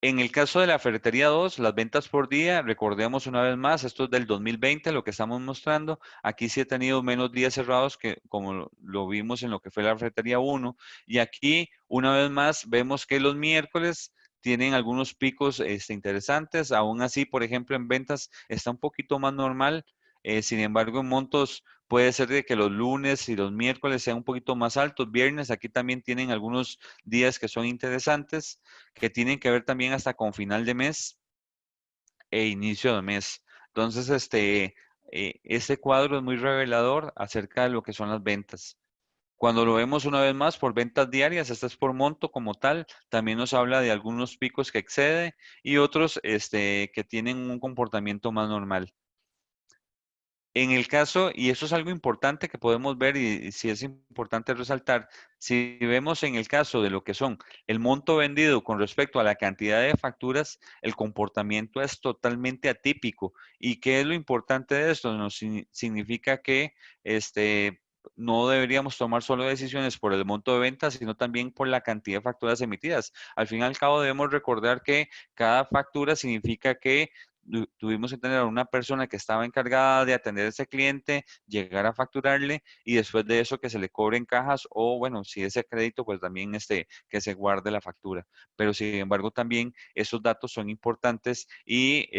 En el caso de la ferretería 2, las ventas por día, recordemos una vez más, esto es del 2020, lo que estamos mostrando. Aquí sí he tenido menos días cerrados que como lo vimos en lo que fue la ferretería 1. Y aquí, una vez más, vemos que los miércoles tienen algunos picos interesantes. Aún así, por ejemplo, en ventas está un poquito más normal. Sin embargo, en montos Puede ser de que los lunes y los miércoles sean un poquito más altos. Viernes, aquí también tienen algunos días que son interesantes, que tienen que ver también hasta con final de mes e inicio de mes. Entonces, este cuadro es muy revelador acerca de lo que son las ventas. Cuando lo vemos una vez más por ventas diarias, esta es por monto como tal, también nos habla de algunos picos que excede y otros que tienen un comportamiento más normal. En el caso, y eso es algo importante que podemos ver y sí es importante resaltar, si vemos en el caso de lo que son el monto vendido con respecto a la cantidad de facturas, el comportamiento es totalmente atípico. ¿Y qué es lo importante de esto? Nos significa que no deberíamos tomar solo decisiones por el monto de ventas, sino también por la cantidad de facturas emitidas. Al fin y al cabo debemos recordar que cada factura significa que tuvimos que tener a una persona que estaba encargada de atender a ese cliente, llegar a facturarle y después de eso que se le cobren cajas o bueno, si es crédito, pues también que se guarde la factura. Pero sin embargo también esos datos son importantes y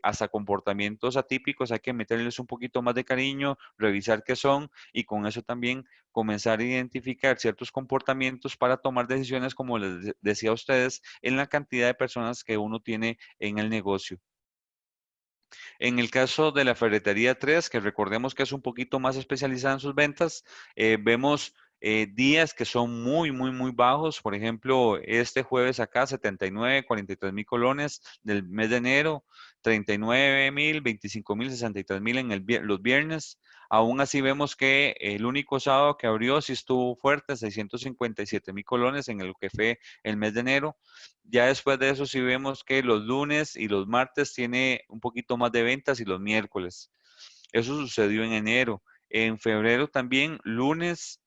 hasta comportamientos atípicos hay que meterles un poquito más de cariño, revisar qué son y con eso también comenzar a identificar ciertos comportamientos para tomar decisiones, como les decía a ustedes, en la cantidad de personas que uno tiene en el negocio. En el caso de la ferretería 3, que recordemos que es un poquito más especializada en sus ventas, vemos días que son muy, muy, muy bajos. Por ejemplo, este jueves acá, 79, 43,000 colones del mes de enero, 39,000, 25,000, 63,000 en los viernes. Aún así vemos que el único sábado que abrió sí estuvo fuerte, 657,000 colones en el que fue el mes de enero. Ya después de eso sí vemos que los lunes y los martes tiene un poquito más de ventas y los miércoles. Eso sucedió en enero. En febrero también lunes,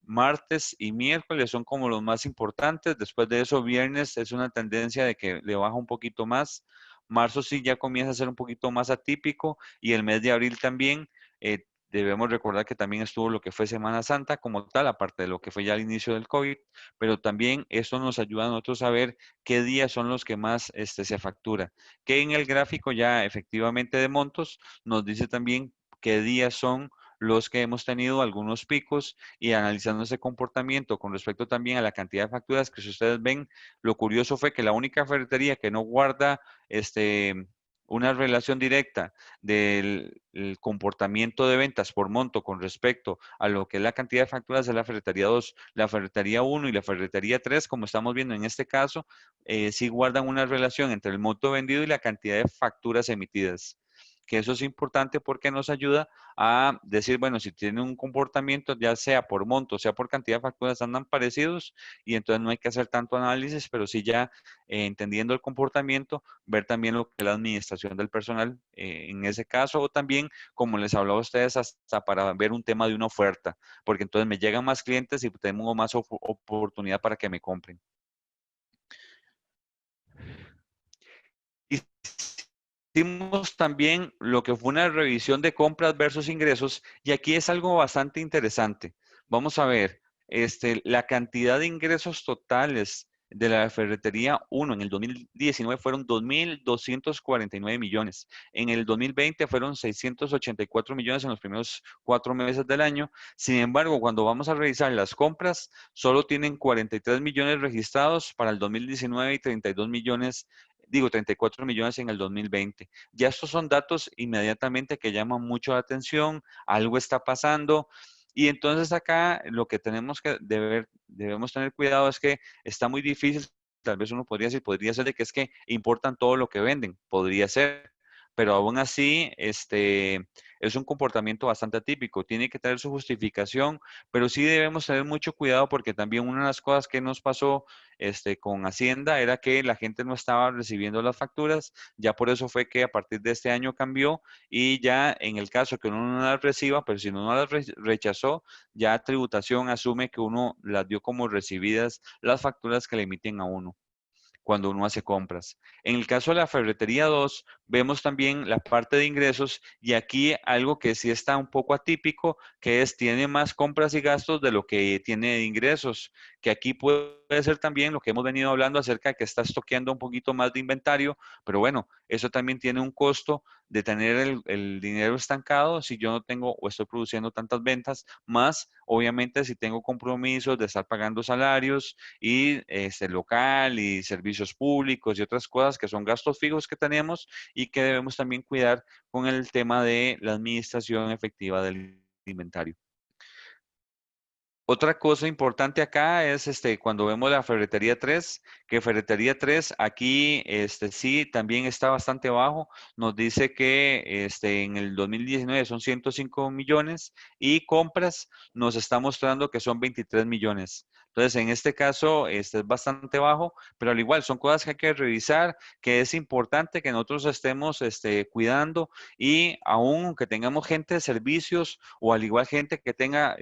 martes y miércoles son como los más importantes. Después de eso viernes es una tendencia de que le baja un poquito más. Marzo sí ya comienza a ser un poquito más atípico y el mes de abril también. Debemos recordar que también estuvo lo que fue Semana Santa como tal, aparte de lo que fue ya el inicio del COVID, pero también esto nos ayuda a nosotros a ver qué días son los que más se factura. Que en el gráfico ya efectivamente de montos nos dice también qué días son los que hemos tenido algunos picos y analizando ese comportamiento con respecto también a la cantidad de facturas que si ustedes ven, lo curioso fue que la única ferretería que no guarda una relación directa del comportamiento de ventas por monto con respecto a lo que es la cantidad de facturas de la ferretería 2, la ferretería 1 y la ferretería 3, como estamos viendo en este caso, sí guardan una relación entre el monto vendido y la cantidad de facturas emitidas. Que eso es importante porque nos ayuda a decir, bueno, si tiene un comportamiento, ya sea por monto, sea por cantidad de facturas, andan parecidos y entonces no hay que hacer tanto análisis, pero sí ya entendiendo el comportamiento, ver también lo que es la administración del personal en ese caso, o también, como les hablaba a ustedes, hasta para ver un tema de una oferta, porque entonces me llegan más clientes y tengo más oportunidad para que me compren. Hicimos también lo que fue una revisión de compras versus ingresos y aquí es algo bastante interesante. Vamos a ver, la cantidad de ingresos totales de la ferretería 1 en el 2019 fueron 2.249 millones. En el 2020 fueron 684 millones en los primeros 4 meses del año. Sin embargo, cuando vamos a revisar las compras, solo tienen 43 millones registrados para el 2019 y 32 millones 34 millones en el 2020. Ya estos son datos inmediatamente que llaman mucho la atención, algo está pasando. Y entonces acá lo que tenemos que debemos tener cuidado es que está muy difícil, tal vez uno podría ser de que es que importan todo lo que venden, podría ser, pero aún así, es un comportamiento bastante atípico, tiene que tener su justificación, pero sí debemos tener mucho cuidado porque también una de las cosas que nos pasó con Hacienda era que la gente no estaba recibiendo las facturas, ya por eso fue que a partir de este año cambió y ya en el caso que uno no las reciba, pero si uno no las rechazó, ya tributación asume que uno las dio como recibidas las facturas que le emiten a uno cuando uno hace compras. En el caso de la ferretería 2, vemos también la parte de ingresos y aquí algo que sí está un poco atípico, que es tiene más compras y gastos de lo que tiene de ingresos. que aquí puede ser también lo que hemos venido hablando acerca de que está estoqueando un poquito más de inventario, pero bueno, eso también tiene un costo de tener el dinero estancado si yo no tengo o estoy produciendo tantas ventas, más obviamente si tengo compromisos de estar pagando salarios y local y servicios públicos y otras cosas que son gastos fijos que tenemos y que debemos también cuidar con el tema de la administración efectiva del inventario. Otra cosa importante acá es cuando vemos la ferretería 3, que ferretería 3 aquí sí también está bastante bajo. Nos dice que en el 2019 son 105 millones y compras nos está mostrando que son 23 millones. Entonces, en este caso, es bastante bajo, pero al igual son cosas que hay que revisar, que es importante que nosotros estemos cuidando y aún que tengamos gente de servicios o al igual gente que tenga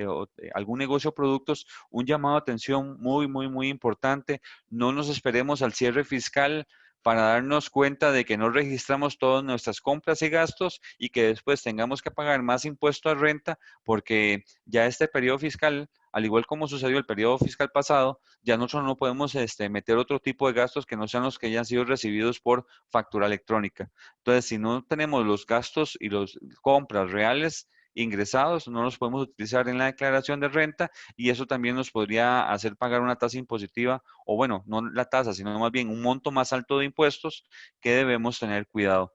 algún negocio o productos, un llamado de atención muy, muy, muy importante. No nos esperemos al cierre fiscal para darnos cuenta de que no registramos todas nuestras compras y gastos y que después tengamos que pagar más impuesto a renta porque ya este periodo fiscal, al igual como sucedió el periodo fiscal pasado, ya nosotros no podemos meter otro tipo de gastos que no sean los que hayan sido recibidos por factura electrónica. Entonces, si no tenemos los gastos y las compras reales ingresados, no los podemos utilizar en la declaración de renta y eso también nos podría hacer pagar una tasa impositiva, o bueno, no la tasa, sino más bien un monto más alto de impuestos que debemos tener cuidado.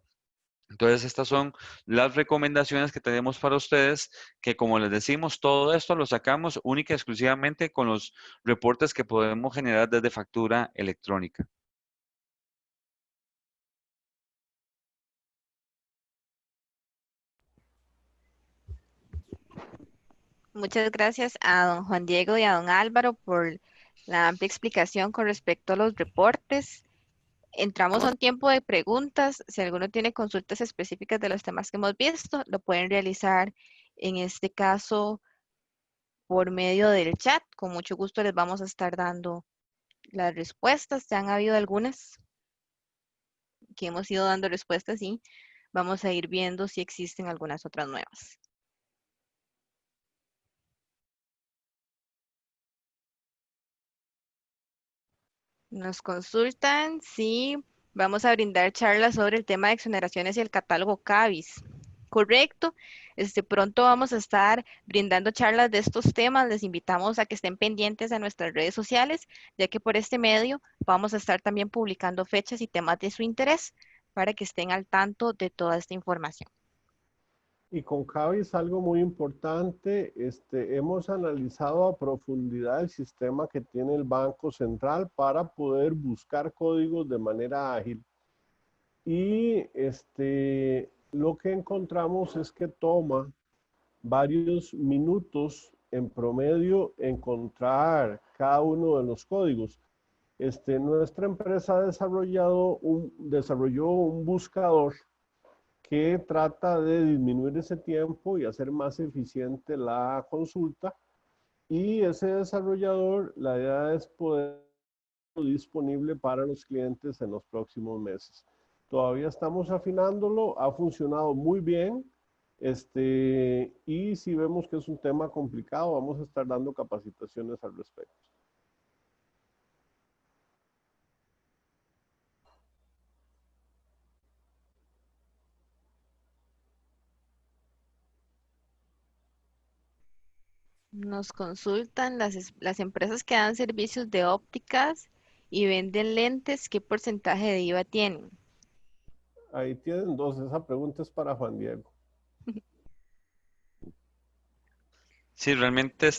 Entonces, estas son las recomendaciones que tenemos para ustedes, que como les decimos, todo esto lo sacamos única y exclusivamente con los reportes que podemos generar desde factura electrónica. Muchas gracias a don Juan Diego y a don Álvaro por la amplia explicación con respecto a los reportes. Entramos a un tiempo de preguntas. Si alguno tiene consultas específicas de los temas que hemos visto, lo pueden realizar en este caso por medio del chat. Con mucho gusto les vamos a estar dando las respuestas. Ya han habido algunas que hemos ido dando respuestas y vamos a ir viendo si existen algunas otras nuevas. Nos consultan si vamos a brindar charlas sobre el tema de exoneraciones y el catálogo CABIS. Correcto. Pronto vamos a estar brindando charlas de estos temas. Les invitamos a que estén pendientes a nuestras redes sociales, ya que por este medio vamos a estar también publicando fechas y temas de su interés para que estén al tanto de toda esta información. Y con Cavis algo muy importante, hemos analizado a profundidad el sistema que tiene el Banco Central para poder buscar códigos de manera ágil. Y lo que encontramos es que toma varios minutos en promedio encontrar cada uno de los códigos. Nuestra empresa desarrolló un buscador que trata de disminuir ese tiempo y hacer más eficiente la consulta. Y ese desarrollador, la idea es poder disponible para los clientes en los próximos meses. Todavía estamos afinándolo, ha funcionado muy bien. Y si vemos que es un tema complicado, vamos a estar dando capacitaciones al respecto. Nos consultan las empresas que dan servicios de ópticas y venden lentes, ¿qué porcentaje de IVA tienen? Ahí tienen dos, esa pregunta es para Juan Diego. Sí, realmente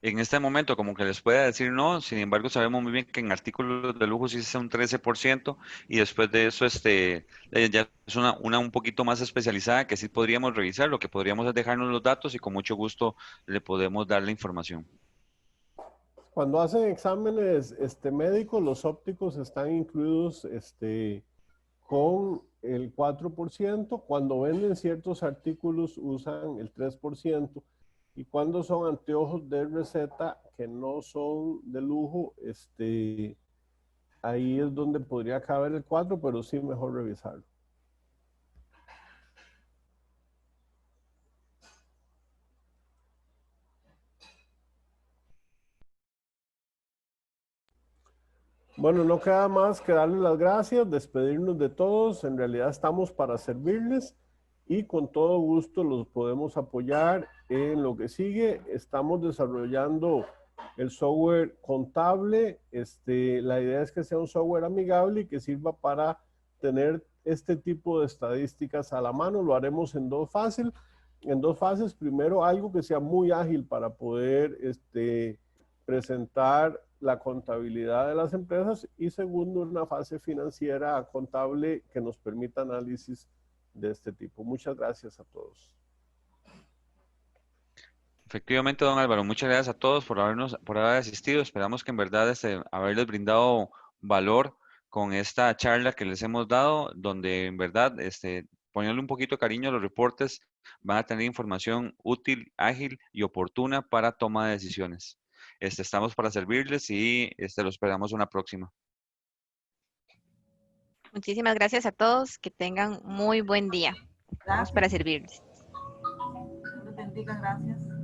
en este momento como que les pueda decir no, sin embargo sabemos muy bien que en artículos de lujo sí es un 13% y después de eso ya es una un poquito más especializada que sí podríamos revisar, lo que podríamos es dejarnos los datos y con mucho gusto le podemos dar la información. Cuando hacen exámenes médicos, los ópticos están incluidos con el 4%. Cuando venden ciertos artículos usan el 3%. Y cuando son anteojos de receta que no son de lujo, ahí es donde podría caber el 4%, pero sí mejor revisarlo. Bueno, no queda más que darles las gracias, despedirnos de todos. En realidad estamos para servirles y con todo gusto los podemos apoyar en lo que sigue. Estamos desarrollando el software contable. La idea es que sea un software amigable y que sirva para tener este tipo de estadísticas a la mano. Lo haremos en dos fases. Primero, algo que sea muy ágil para poder presentar la contabilidad de las empresas y segundo, una fase financiera contable que nos permita análisis de este tipo. Muchas gracias a todos. Efectivamente, don Álvaro, muchas gracias a todos por haber asistido. Esperamos que en verdad haberles brindado valor con esta charla que les hemos dado, donde en verdad poniéndole un poquito de cariño a los reportes, van a tener información útil, ágil y oportuna para toma de decisiones. Estamos para servirles y lo esperamos una próxima. Muchísimas gracias a todos. Que tengan muy buen día. Vamos para servirles. Dios bendiga, gracias.